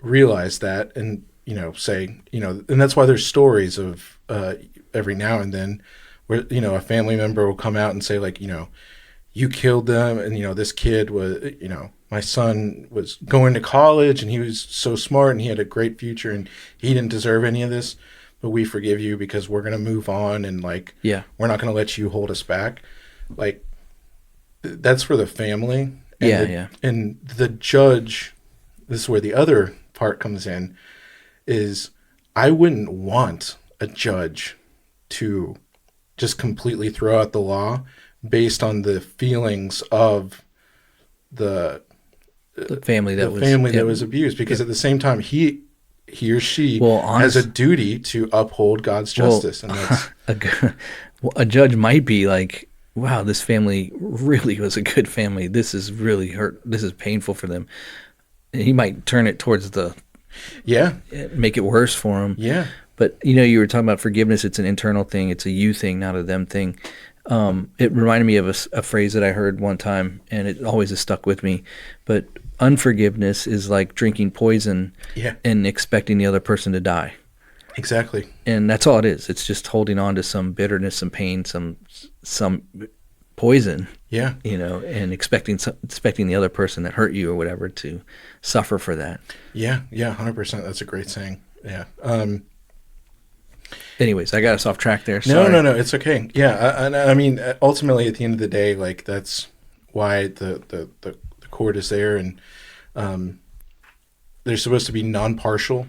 realize that and, say, and that's why there's stories of every now and then where, a family member will come out and say, like, you killed them. And, this kid was, my son was going to college and he was so smart and he had a great future and he didn't deserve any of this, but we forgive you because we're going to move on. And like, we're not going to let you hold us back. Like, that's for the family. And and the judge, this is where the other part comes in, is I wouldn't want a judge to just completely throw out the law based on the feelings of the family that was abused, because at the same time he or she has a duty to uphold God's justice. And that's a judge might be like, wow, this family really was a good family. This is really hurt. This is painful for them. And he might turn it towards make it worse for them. Yeah. But, you were talking about forgiveness. It's an internal thing. It's a you thing, not a them thing. It reminded me of a phrase that I heard one time, and it always has stuck with me. But unforgiveness is like drinking poison and expecting the other person to die. Exactly. And that's all it is. It's just holding on to some bitterness, some pain, some poison. Yeah. And expecting the other person that hurt you or whatever to suffer for that. Yeah. Yeah. 100%. That's a great saying. Yeah. Anyways, I got us off track there. Sorry. No. It's okay. Yeah. I mean, ultimately, at the end of the day, like, that's why the court is there, and they're supposed to be non-partial,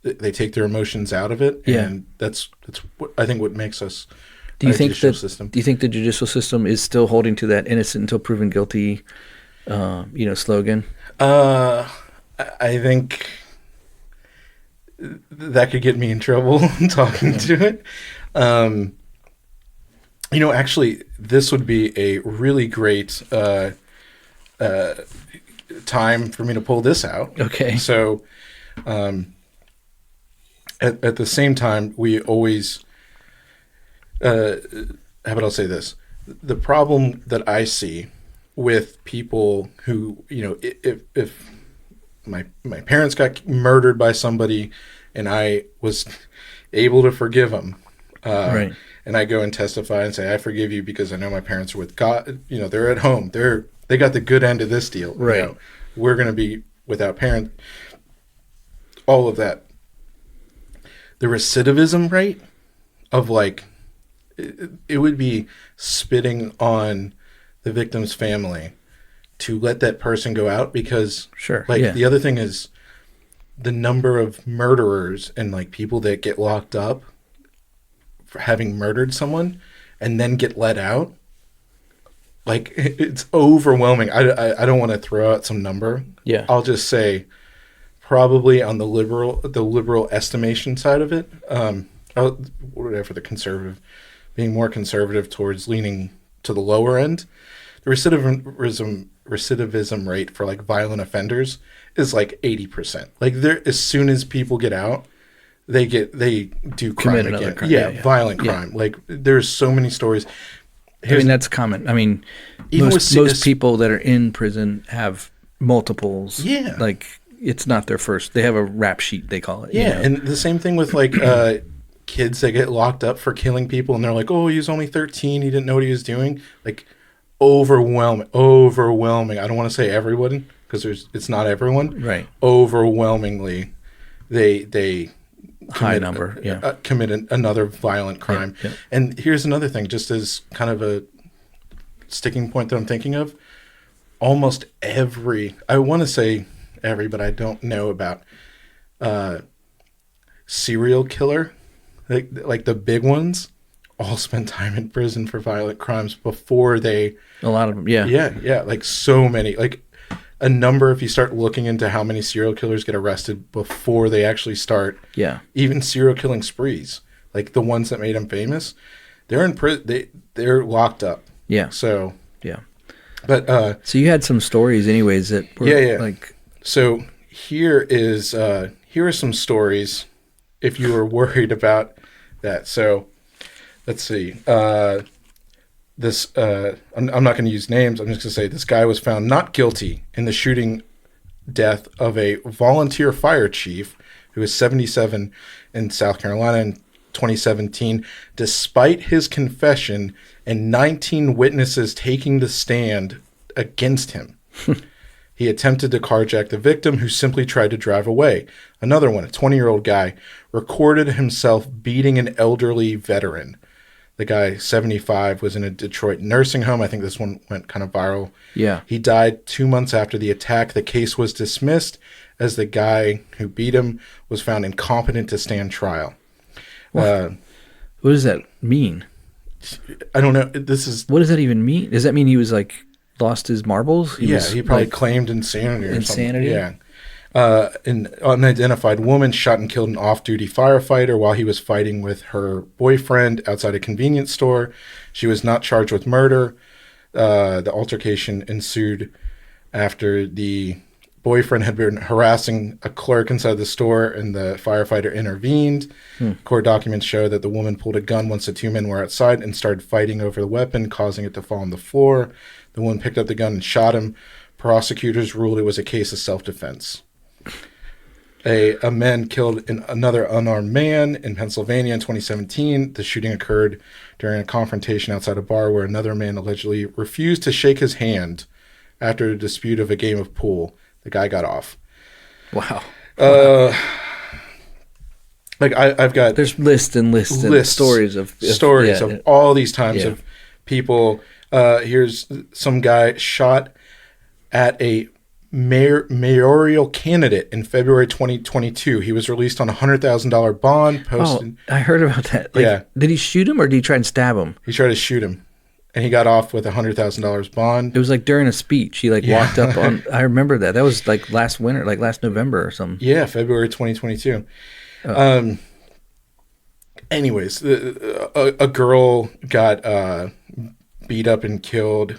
they take their emotions out of it. Yeah. And that's what I think what makes us. Do you think the judicial system is still holding to that innocent until proven guilty, slogan? I think that could get me in trouble talking to it. Actually, this would be a really great time for me to pull this out. Okay. So, at the same time, we always, how about I'll say this? The problem that I see with people who, if my parents got murdered by somebody and I was able to forgive them, right. and I go and testify and say, I forgive you because I know my parents are with God. You know, they're at home. They got the good end of this deal. Right. You know, we're going to be without parents. All of that. The recidivism rate of like, it would be spitting on the victim's family to let that person go out because Sure, like yeah. the other thing is the number of murderers and like people that get locked up for having murdered someone and then get let out. Like it's overwhelming. I don't want to throw out some number. Yeah. I'll just say probably on the liberal estimation side of it, whatever the conservative, being more conservative towards leaning to the lower end, the recidivism rate for like violent offenders is like 80%. Like there, as soon as people get out, they do crime Commit another again. crime. Yeah, Yeah. violent crime. Like there's so many stories. I mean, that's common. I mean, Even most with people that are in prison have multiples. Yeah. Like, it's not their first. They have a rap sheet, they call it. you Yeah, know? and the same thing with like kids that get locked up for killing people, and they're like, "Oh, he was only 13. He didn't know what he was doing." Like, overwhelming. I don't want to say everyone because it's not everyone. Right. Overwhelmingly, they High commit, number, yeah. commit another violent crime. yeah. And here's another thing, just as kind of a sticking point that I'm thinking of. Almost every, I want to say every, but I don't know about serial killer, like the big ones, all spend time in prison for violent crimes before they. A lot of them, yeah. Yeah, like so many, like a number. If you start looking into how many serial killers get arrested before they actually start, Yeah. even serial killing sprees, like the ones that made them famous, they're in prison. They're locked up. Yeah. So, Yeah. but So you had some stories, anyways, that were Yeah. like, So here are some stories if you were worried about that. So let's see. I'm not going to use names. I'm just going to say this guy was found not guilty in the shooting death of a volunteer fire chief who was 77 in South Carolina in 2017, despite his confession and 19 witnesses taking the stand against him. He attempted to carjack the victim, who simply tried to drive away. Another one, a 20-year-old guy, recorded himself beating an elderly veteran. The guy, 75, was in a Detroit nursing home. I think this one went kind of viral. yeah. He died 2 months after the attack. The case was dismissed as the guy who beat him was found incompetent to stand trial. What does that mean? I don't know. This is What does that even mean? Does that mean he was like lost his marbles? he probably like, claimed insanity or Insanity? something. Yeah. An unidentified woman shot and killed an off-duty firefighter while he was fighting with her boyfriend outside a convenience store. She was not charged with murder. The altercation ensued after the boyfriend had been harassing a clerk inside the store, and the firefighter intervened. Court documents show that the woman pulled a gun once the two men were outside and started fighting over the weapon, causing it to fall on the floor. The woman picked up the gun and shot him. Prosecutors ruled it was a case of self-defense. A man killed another unarmed man in Pennsylvania in 2017. The shooting occurred during a confrontation outside a bar where another man allegedly refused to shake his hand after a dispute of a game of pool. The guy got off. Wow. Like I've got There's lists and stories of all these times Yeah. of people. Here's some guy shot at a mayoral candidate in February 2022. He was released on a $100,000 bond. Posted. I heard about that. Like, Yeah. Did he shoot him or did he try and stab him? He tried to shoot him, and he got off with a $100,000 bond. It was like during a speech. He like walked up on. I remember that. That was like last winter, like last November or something. Yeah, February 2022. Anyways, a girl got beat up and killed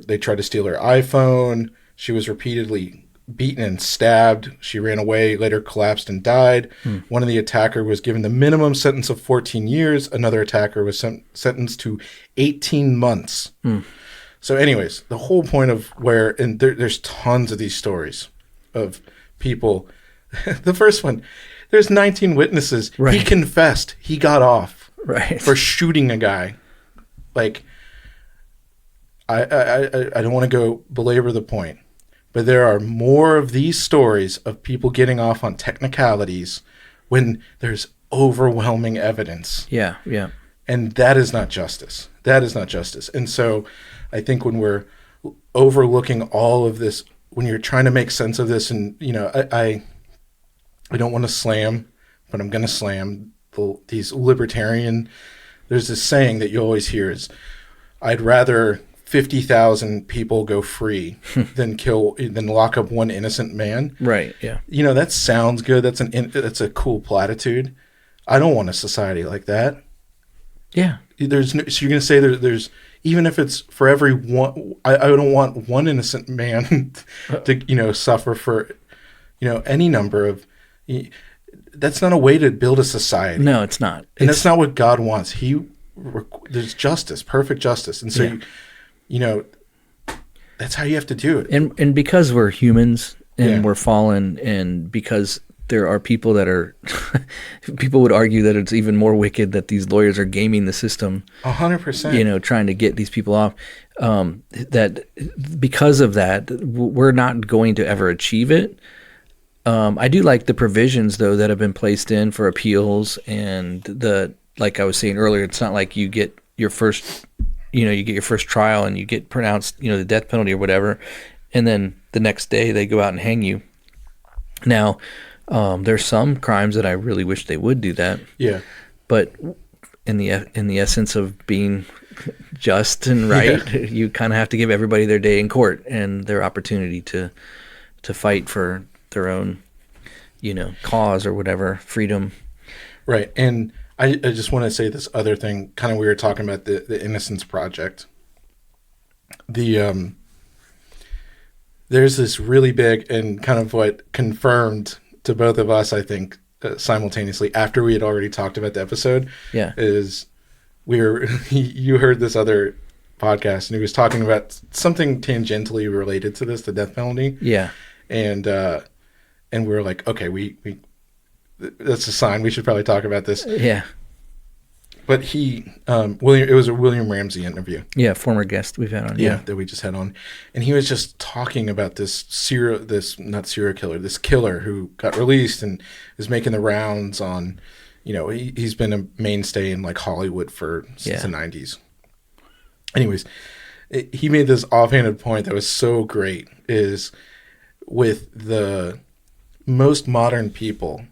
they tried to steal her iPhone. She was repeatedly beaten and stabbed. She ran away, later collapsed and died. One of the attacker was given the minimum sentence of 14 years. Another attacker was sentenced to 18 months. So anyways, the whole point of there's tons of these stories of people. The first one, There's 19 witnesses. Right. He confessed. He got off Right. for shooting a guy. Like, I don't want to go belabor the point, but there are more of these stories of people getting off on technicalities when there's overwhelming evidence. Yeah. Yeah. And that is not justice. That is not justice. And so I think when we're overlooking all of this, when you're trying to make sense of this, and, you know, I don't want to slam, but I'm going to slam these libertarian. There's this saying that you always hear is, I'd rather 50,000 people go free than lock up one innocent man. Right. Yeah. You know, that sounds good. That's a cool platitude. I don't want a society like that. Yeah. So you're going to say there's even if it's for every one, I don't want one innocent man to, you know, suffer for, you know, any number of. That's not a way to build a society. No, it's not. And that's not what God wants. There's justice, perfect justice, and so Yeah. you know, that's how you have to do it. And because we're humans and Yeah. we're fallen, and because there are people that are, people would argue that it's even more wicked that these lawyers are gaming the system. 100%. You know, trying to get these people off. That because of that, we're not going to ever achieve it. I do like the provisions though that have been placed in for appeals, and like I was saying earlier, it's not like you get your first trial and you get pronounced, you know, the death penalty or whatever, and then the next day they go out and hang you. Now, there's some crimes that I really wish they would do that. Yeah. But in the essence of being just and right, you kind of have to give everybody their day in court and their opportunity to fight for their own, you know, cause or whatever, freedom. Right. And I just want to say this other thing, kind of, we were talking about the Innocence Project. There's this really big, and kind of what confirmed to both of us, I think, simultaneously after we had already talked about the episode. Yeah. Is you heard this other podcast and he was talking about something tangentially related to this, the death penalty. Yeah. And we were like, okay, we that's a sign we should probably talk about this. Yeah. But it was a William Ramsey interview. Yeah, former guest we've had on. Yeah, that we just had on. And he was just talking about this killer who got released and is making the rounds on, you know, he's been a mainstay in like Hollywood since the 90s. Anyways, he made this offhanded point that was so great, is with the most modern people,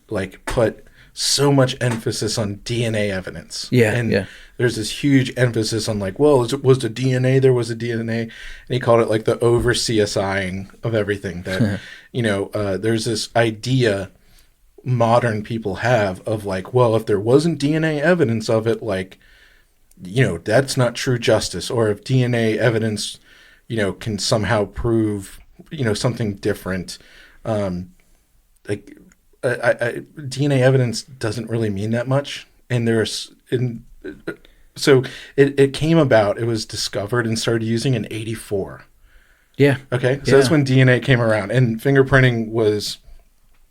like, put so much emphasis on DNA evidence. Yeah. And there's this huge emphasis on like, well, was the DNA, there was a DNA. And he called it like the over CSIing of everything that, you know, there's this idea modern people have of like, well, if there wasn't DNA evidence of it, like, you know, that's not true justice. Or if DNA evidence, you know, can somehow prove, you know, something different, like, DNA evidence doesn't really mean that much, and so it came about. It was discovered and started using in 1984. Yeah. Okay, so that's when DNA came around, and fingerprinting was.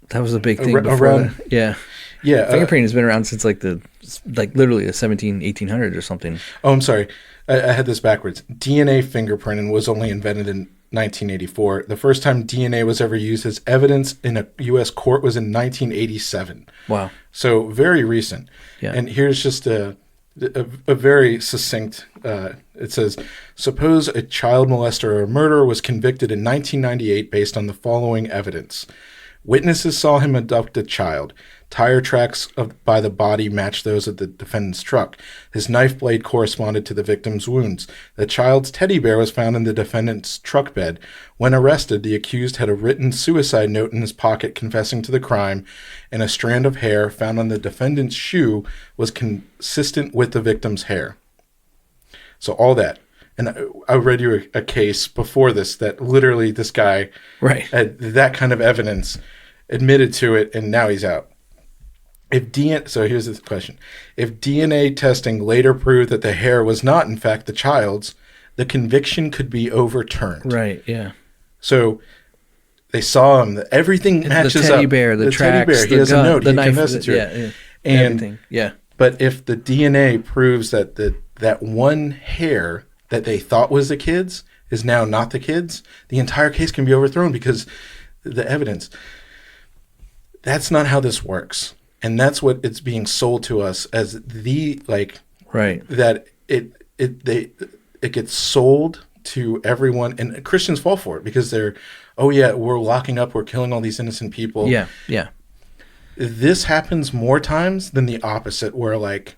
That was a big thing before around. that. Yeah. Yeah, Fingerprinting has been around since literally the 1800s or something. Oh, I'm sorry, I had this backwards. DNA fingerprinting was only invented in 1984. The first time DNA was ever used as evidence in a U.S. court was in 1987. Wow. So very recent. Yeah. And here's just a very succinct, it says, suppose a child molester or murderer was convicted in 1998 based on the following evidence. Witnesses saw him abduct a child. Tire tracks by the body matched those of the defendant's truck. His knife blade corresponded to the victim's wounds. The child's teddy bear was found in the defendant's truck bed. When arrested, the accused had a written suicide note in his pocket confessing to the crime, and a strand of hair found on the defendant's shoe was consistent with the victim's hair. So all that. And I read you a case before this that literally this guy had that kind of evidence, admitted to it, and now he's out. So here's the question. If DNA testing later proved that the hair was not, in fact, the child's, the conviction could be overturned. Right, yeah. So they saw him. Everything matches up. The teddy bear, the tracks, teddy bear. He the has gun, a note. the He knife, confessed it to her. yeah, And everything. Yeah. But if the DNA proves that that one hair that they thought was the kid's is now not the kid's, the entire case can be overthrown because the evidence. That's not how this works. And that's what it's being sold to us as Right. that it gets sold to everyone, and Christians fall for it because we're locking up, we're killing all these innocent people. Yeah. Yeah. This happens more times than the opposite, where like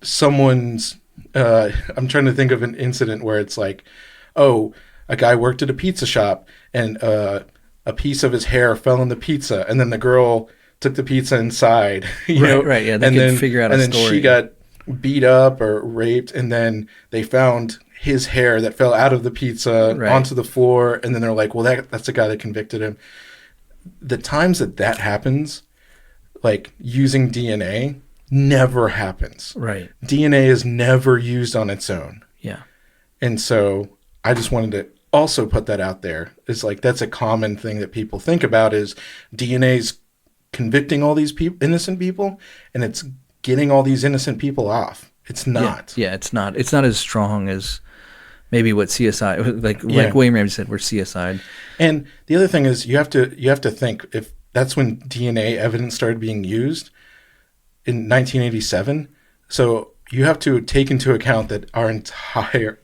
someone's I'm trying to think of an incident where it's like, oh, a guy worked at a pizza shop and a piece of his hair fell in the pizza, and then the girl took the pizza inside. Right. Yeah. They can figure out a story. And then she got beat up or raped, and then they found his hair that fell out of the pizza onto the floor, and then they're like, well, that's the guy that convicted him. The times that happens, like using DNA, never happens. Right. DNA is never used on its own. Yeah. And so I just wanted to also put that out there. It's like, that's a common thing that people think about, is DNA's convicting all these innocent people, and it's getting all these innocent people off. It's not. Yeah, it's not. It's not as strong as maybe what CSI, like William Ramsey said, we're CSI. And the other thing is, you have to think, if that's when DNA evidence started being used in 1987. So you have to take into account that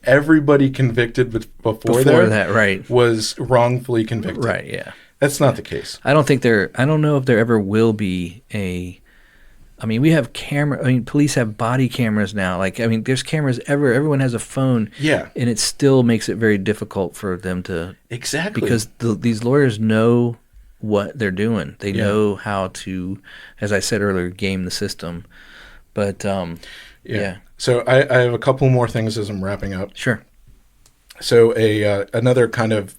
everybody convicted before that, right, was wrongfully convicted. Right. Yeah. That's not the case. I don't know if there ever will be we have police have body cameras now. There's cameras everyone has a phone. Yeah. And it still makes it very difficult for them to. Exactly. Because these lawyers know what they're doing. They know how to, as I said earlier, game the system. But, yeah. So I have a couple more things as I'm wrapping up. Sure. So another kind of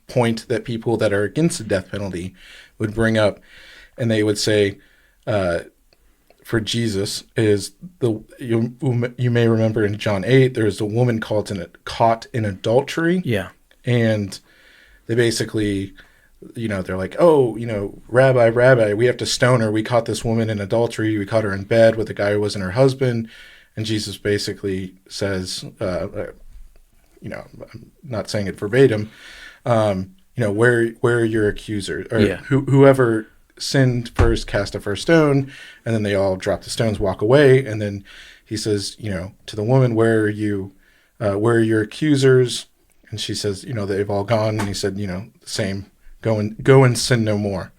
point that people that are against the death penalty would bring up, and they would say, for Jesus, is you may remember in John 8, there's a woman caught in adultery. Yeah. And they basically, they're like, oh, Rabbi, we have to stone her. We caught this woman in adultery. We caught her in bed with a guy who wasn't her husband. And Jesus basically says, I'm not saying it verbatim, where are your accusers? Or whoever sinned first cast the first stone. And then they all drop the stones, walk away. And then he says, to the woman, where are your accusers? And she says, they've all gone. And he said, same, go and sin no more.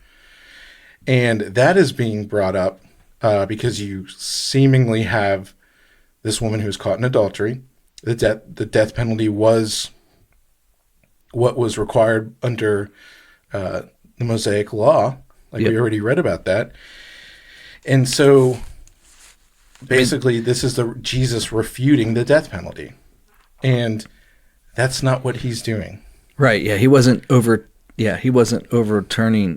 And that is being brought up because you seemingly have this woman who was caught in adultery. The death penalty was what was required under the Mosaic Law. We already read about that. And so basically this is Jesus refuting the death penalty. And that's not what he's doing. Right. Yeah. He wasn't overturning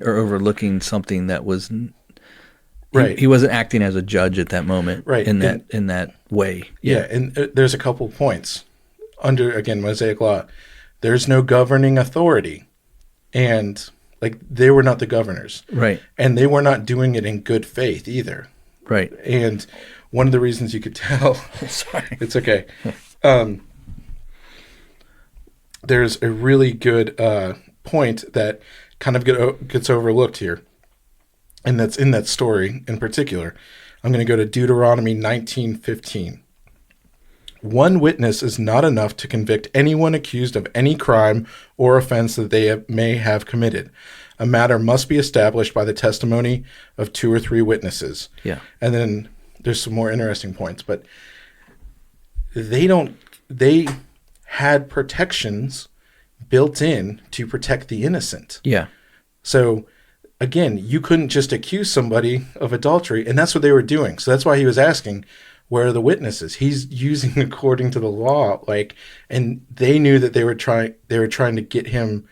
or overlooking something that was right. He wasn't acting as a judge at that moment. Right. In that way. Yeah. And there's a couple points under, again, Mosaic Law. There's no governing authority. And they were not the governors. Right. And they were not doing it in good faith either. Right. And one of the reasons you could tell, sorry, it's okay. There's a really good point that kind of gets overlooked here. And that's in that story in particular. I'm going to go to Deuteronomy 19:15. One witness is not enough to convict anyone accused of any crime or offense that they may have committed. A matter must be established by the testimony of 2 or 3 witnesses. Yeah. And then there's some more interesting points, but they had protections built in to protect the innocent. Yeah. So again, you couldn't just accuse somebody of adultery, and that's what they were doing. So that's why he was asking, where are the witnesses? He's using according to the law, and they knew that they were trying to get him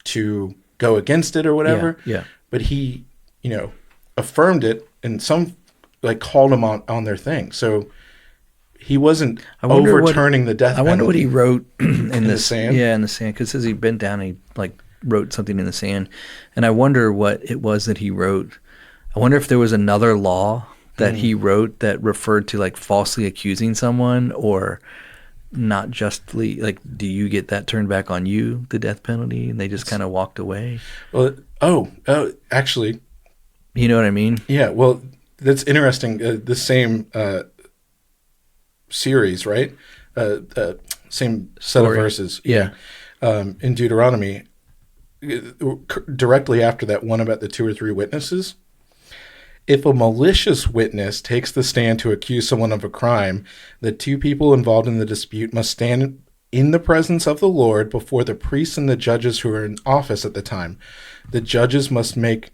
to go against it or whatever. Yeah. But he, affirmed it, and some called him on their thing. So he wasn't I wonder overturning the death I wonder what penalty. he wrote in the sand? Yeah, in the sand. Because it says he bent down and he like wrote something in the sand, and I wonder what it was that he wrote. I wonder if there was another law that he wrote that referred to like falsely accusing someone or not justly. Like, do you get that turned back on you, the death penalty? And they just kind of walked away. Well, actually, You know what I mean? yeah. Well, that's interesting. The same series, right? Same set Story. of verses. Yeah. In Deuteronomy, directly after that one about the 2 or 3 witnesses. If a malicious witness takes the stand to accuse someone of a crime, the 2 people involved in the dispute must stand in the presence of the Lord before the priests and the judges who are in office at the time. The judges must make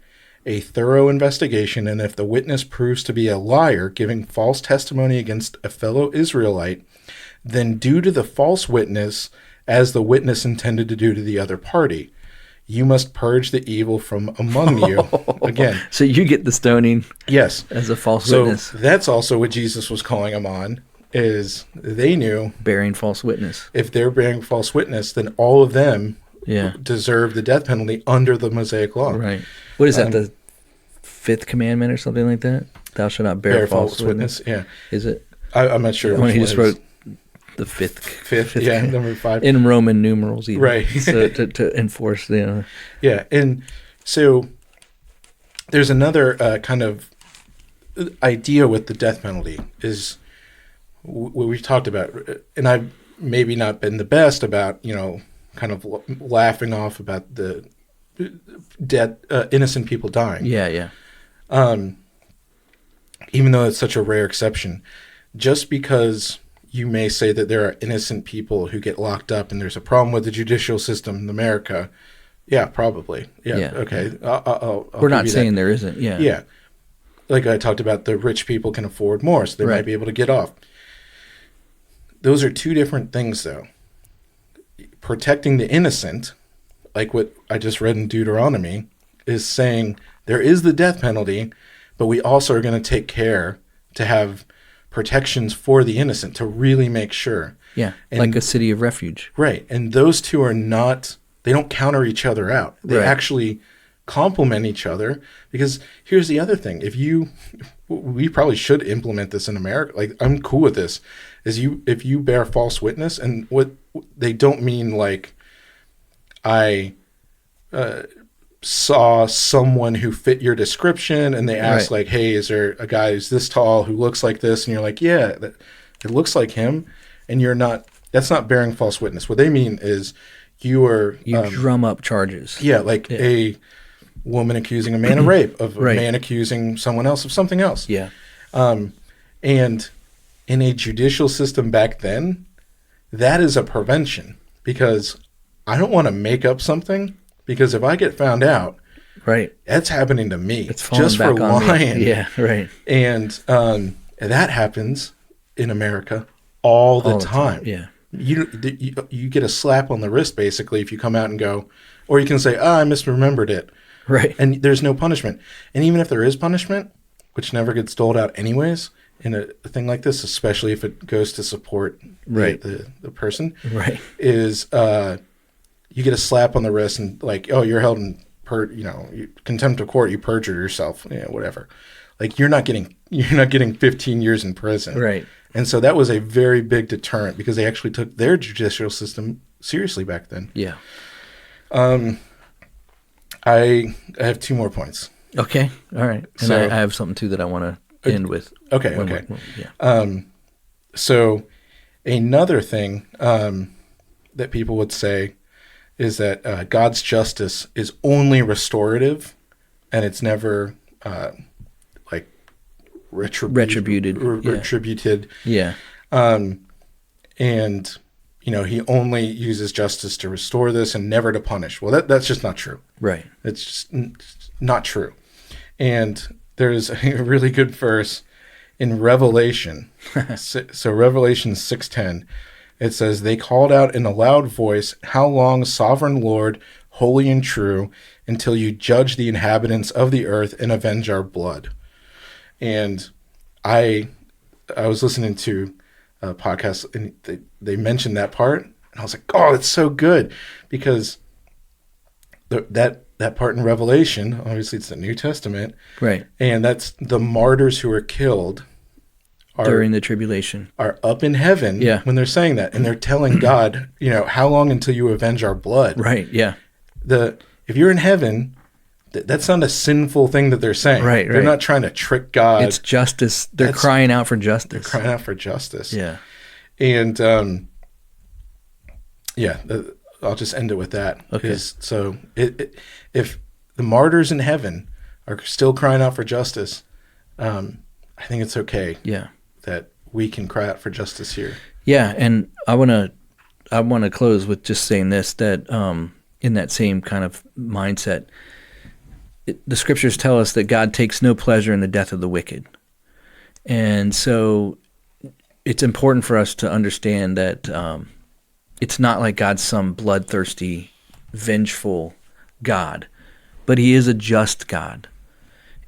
a thorough investigation, and if the witness proves to be a liar, giving false testimony against a fellow Israelite, then do to the false witness as the witness intended to do to the other party. You must purge the evil from among you. Again, So you get the stoning yes. as a false So witness, that's also what Jesus was calling them on, is they knew bearing false witness. if they're bearing false witness, then all of them Yeah. deserve the death penalty under the Mosaic law. Right. What is that? The 5th commandment or something like that? Thou shalt not bear, false witness. Yeah. Is it? I'm not sure. When which he one just it is. wrote the fifth, fifth, yeah, command- number 5. in Roman numerals, even. Right. So to enforce, Yeah, and so there's another kind of idea with the death penalty is what we've talked about, and I've maybe not been the best about, kind of laughing off about the innocent people dying. yeah. Even though it's such a rare exception, just because you may say that there are innocent people who get locked up and there's a problem with the judicial system in America. Yeah, probably. Yeah. Yeah. Okay. I'll We're give not you that. saying there isn't. Yeah. Yeah. Like I talked about, the rich people can afford more, so they Right. might be able to get off. Those are 2 different things, though. Protecting the innocent, like what I just read in Deuteronomy, is saying there is the death penalty, but we also are going to take care to have protections for the innocent to really make sure. Yeah. And- Like a city of refuge. Right. And those 2 are not, they don't counter each other out. They Right. actually complement each other, because here's the other thing. We probably should implement this in America. Like, I'm cool with this, if you bear false witness, and what they don't mean like I saw someone who fit your description and they asked Right. like, hey, is there a guy who's this tall who looks like this? And you're like, yeah, it looks like him. And that's not bearing false witness. What they mean is you drum up charges. yeah, like a woman accusing a man of rape, of Right. a man accusing someone else of something else. Yeah. And in a judicial system back then, that is a prevention, because I don't want to make up something, because if I get found out, Right. that's happening to me It's falling just back for on me. lying. Yeah. Right. And that happens in America all the time. Yeah. You get a slap on the wrist, basically, if you come out and go, or you can say, I misremembered it. Right. And there's no punishment. And even if there is punishment, which never gets doled out anyways, in a thing like this, especially if it goes to support Right. the person, Right. is you get a slap on the wrist and like, oh, you're held in contempt of court, you perjured yourself, whatever. Like, you're not getting 15 years in prison. Right. And so that was a very big deterrent, because they actually took their judicial system seriously back then. Yeah. I have 2 more points. Okay. All right. And So- I have something too that I want to end with. Okay. When Okay. yeah. So another thing that people would say is that God's justice is only restorative, and it's never like Retributed. Yeah. retributed. Yeah. And he only uses justice to restore this and never to punish. Well, that's just not true. Right. It's just not true. And there's a really good verse in Revelation. So Revelation 6:10, it says, they called out in a loud voice, how long, sovereign Lord, holy and true, until you judge the inhabitants of the earth and avenge our blood. And I was listening to podcast, and they mentioned that part, and I was like, oh, it's so good, because that part in Revelation, obviously it's the New Testament, Right. and that's the martyrs who are killed During the tribulation. are up in heaven Yeah. when they're saying that, and they're telling God, how long until you avenge our blood? Right. Yeah. If you're in heaven, that's not a sinful thing that they're saying. Right, They're right. not trying to trick God. It's justice. They're crying out for justice. crying out for justice. Yeah. And I'll just end it with that. Okay. So if the martyrs in heaven are still crying out for justice, I think it's okay Yeah. that we can cry out for justice here. Yeah, and I want to close with just saying this, that in that same kind of mindset, the scriptures tell us that God takes no pleasure in the death of the wicked. And so it's important for us to understand that it's not like God's some bloodthirsty, vengeful God, but he is a just God.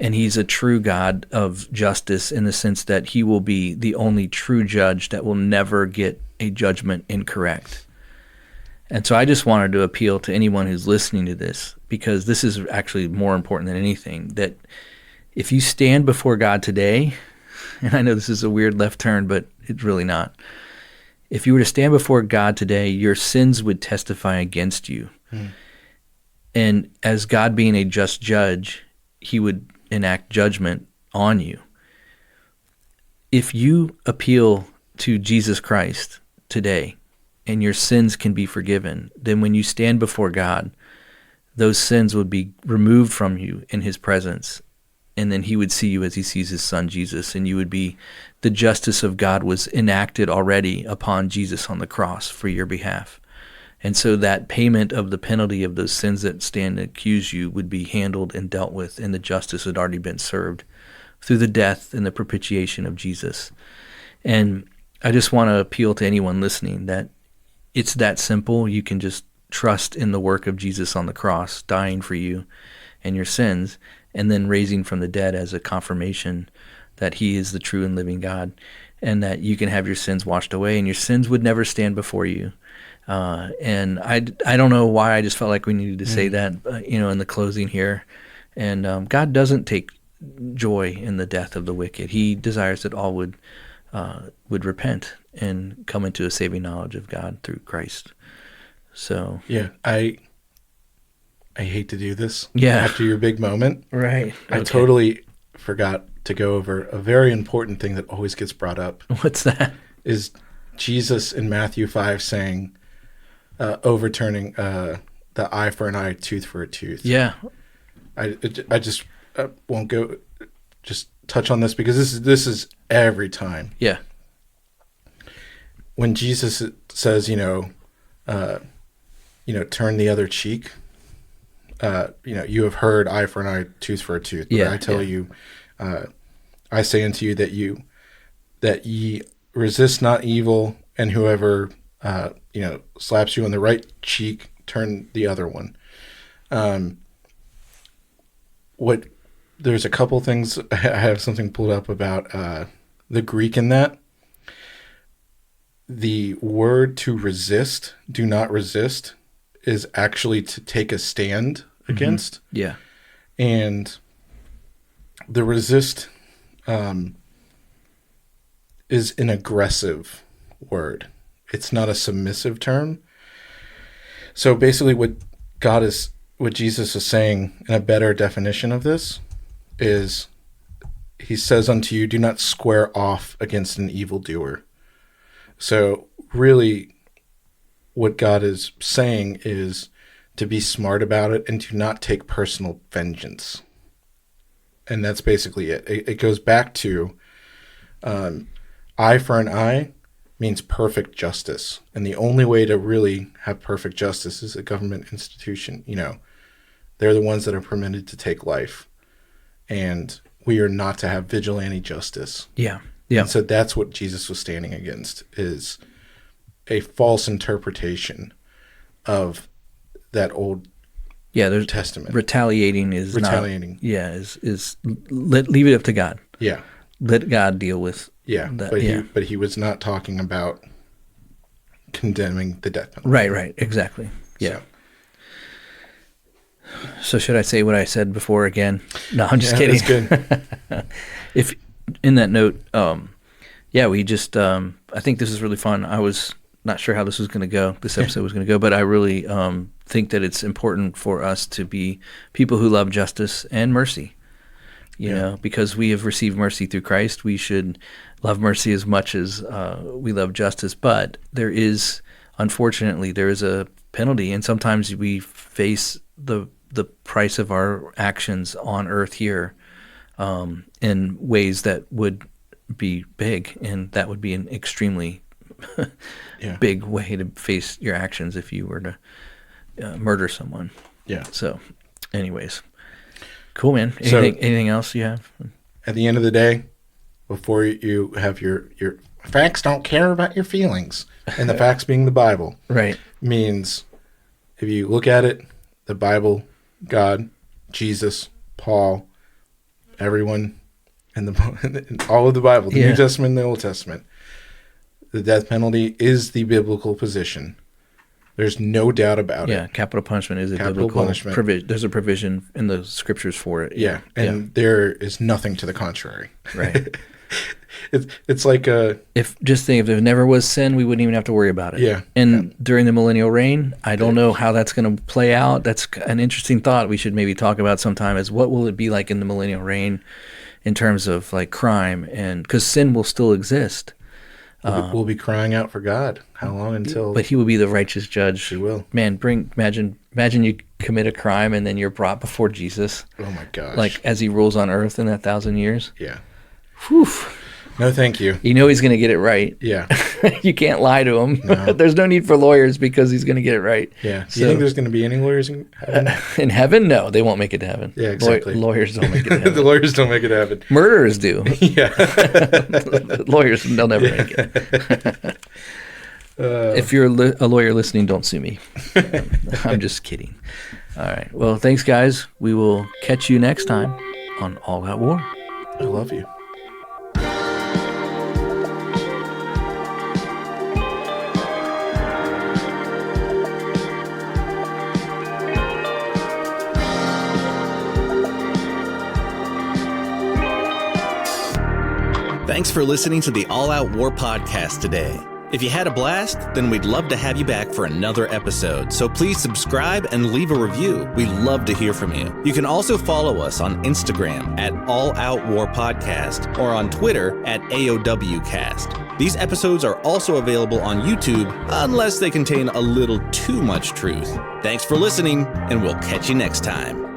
And he's a true God of justice in the sense that he will be the only true judge that will never get a judgment incorrect. And so I just wanted to appeal to anyone who's listening to this, because this is actually more important than anything, that if you stand before God today, and I know this is a weird left turn, but it's really not. If you were to stand before God today, your sins would testify against you. And as God being a just judge, he would enact judgment on you. If you appeal to Jesus Christ today and your sins can be forgiven, then when you stand before God, those sins would be removed from you in his presence. And then he would see you as he sees his son Jesus, and you would be, the justice of God was enacted already upon Jesus on the cross for your behalf. And so that payment of the penalty of those sins that stand and accuse you would be handled and dealt with, and the justice had already been served through the death and the propitiation of Jesus. And I just want to appeal to anyone listening that it's that simple. You can just trust in the work of Jesus on the cross, dying for you and your sins, and then raising from the dead as a confirmation that he is the true and living God, and that you can have your sins washed away, and your sins would never stand before you. And I don't know why, I just felt like we needed to say that, in the closing here. And God doesn't take joy in the death of the wicked. He desires that all would repent and come into a saving knowledge of God through Christ. So Yeah, I hate to do this. Yeah. After your big moment, right, I totally forgot to go over a very important thing that always gets brought up. What's that? Is Jesus in Matthew 5 saying, overturning the eye for an eye, tooth for a tooth. Yeah. I just won't go just touch on this, because this is every time. Yeah. When Jesus says, turn the other cheek, you have heard eye for an eye, tooth for a tooth. But I tell you, I say unto you that ye resist not evil, and whoever slaps you on the right cheek, turn the other one. There's a couple things. I have something pulled up about the Greek in that. The word to resist, do not resist, is actually to take a stand against. Yeah. And the resist is an aggressive word. It's not a submissive term. So basically what Jesus is saying in a better definition of this is, he says unto you, do not square off against an evildoer. So really what God is saying is to be smart about it and to not take personal vengeance. And that's basically it. It goes back to eye for an eye means perfect justice. And the only way to really have perfect justice is a government institution. They're the ones that are permitted to take life. And we are not to have vigilante justice. Yeah. Yeah. And so that's what Jesus was standing against, is a false interpretation of that Old there's Testament. Retaliating is Retaliating. not, is leave it up to God. Yeah. let God deal with Yeah, that. but he was not talking about condemning the death penalty. Right, exactly. Yeah. So should I say what I said before again? No, I'm just kidding. That's good. If in that note, we just I think this is really fun. I was not sure how this was going to go. This episode was going to go, but I really think that it's important for us to be people who love justice and mercy. You know, because we have received mercy through Christ, we should love mercy as much as we love justice. But unfortunately, there is a penalty, and sometimes we face the price of our actions on earth here in ways that would be big, and that would be an extremely big way to face your actions if you were to murder someone. Yeah. So, anyways. Cool, man. Anything else you have? At the end of the day, before you have your facts don't care about your feelings, and the facts being the Bible, right, means if you look at it, the Bible, God, Jesus, Paul, everyone, and all of the Bible, the New Testament and the Old Testament, the death penalty is the biblical position. There's no doubt about it. Yeah, capital punishment is a Capital biblical punishment. provision. There's a provision in the scriptures for it. Yeah, and there is nothing to the contrary. Right. It's like if there never was sin, we wouldn't even have to worry about it. Yeah. And during the millennial reign, I don't know how that's going to play out. That's an interesting thought we should maybe talk about sometime, is what will it be like in the millennial reign in terms of like crime, and because sin will still exist. We'll be crying out for God. How long until? But he will be the righteous judge. He will. Man, imagine you commit a crime and then you're brought before Jesus. Oh my gosh! Like as he rules on earth in 1,000 years. Yeah. Whew. No, thank you. You know he's going to get it right. Yeah. You can't lie to him. No. There's no need for lawyers because he's going to get it right. Yeah. Do you think there's going to be any lawyers in heaven? In heaven? No, they won't make it to heaven. Yeah, exactly. Lawyers don't make it to heaven. The lawyers don't make it happen. Murderers do. Yeah. Lawyers, they'll never make it. If you're a lawyer listening, don't sue me. I'm just kidding. All right. Well, thanks, guys. We will catch you next time on All Out War. I love you. Thanks for listening to the All Out War podcast today. If you had a blast, then we'd love to have you back for another episode. So please subscribe and leave a review. We love to hear from you. You can also follow us on Instagram at All Out War Podcast or on Twitter at AOWcast. These episodes are also available on YouTube unless they contain a little too much truth. Thanks for listening, and we'll catch you next time.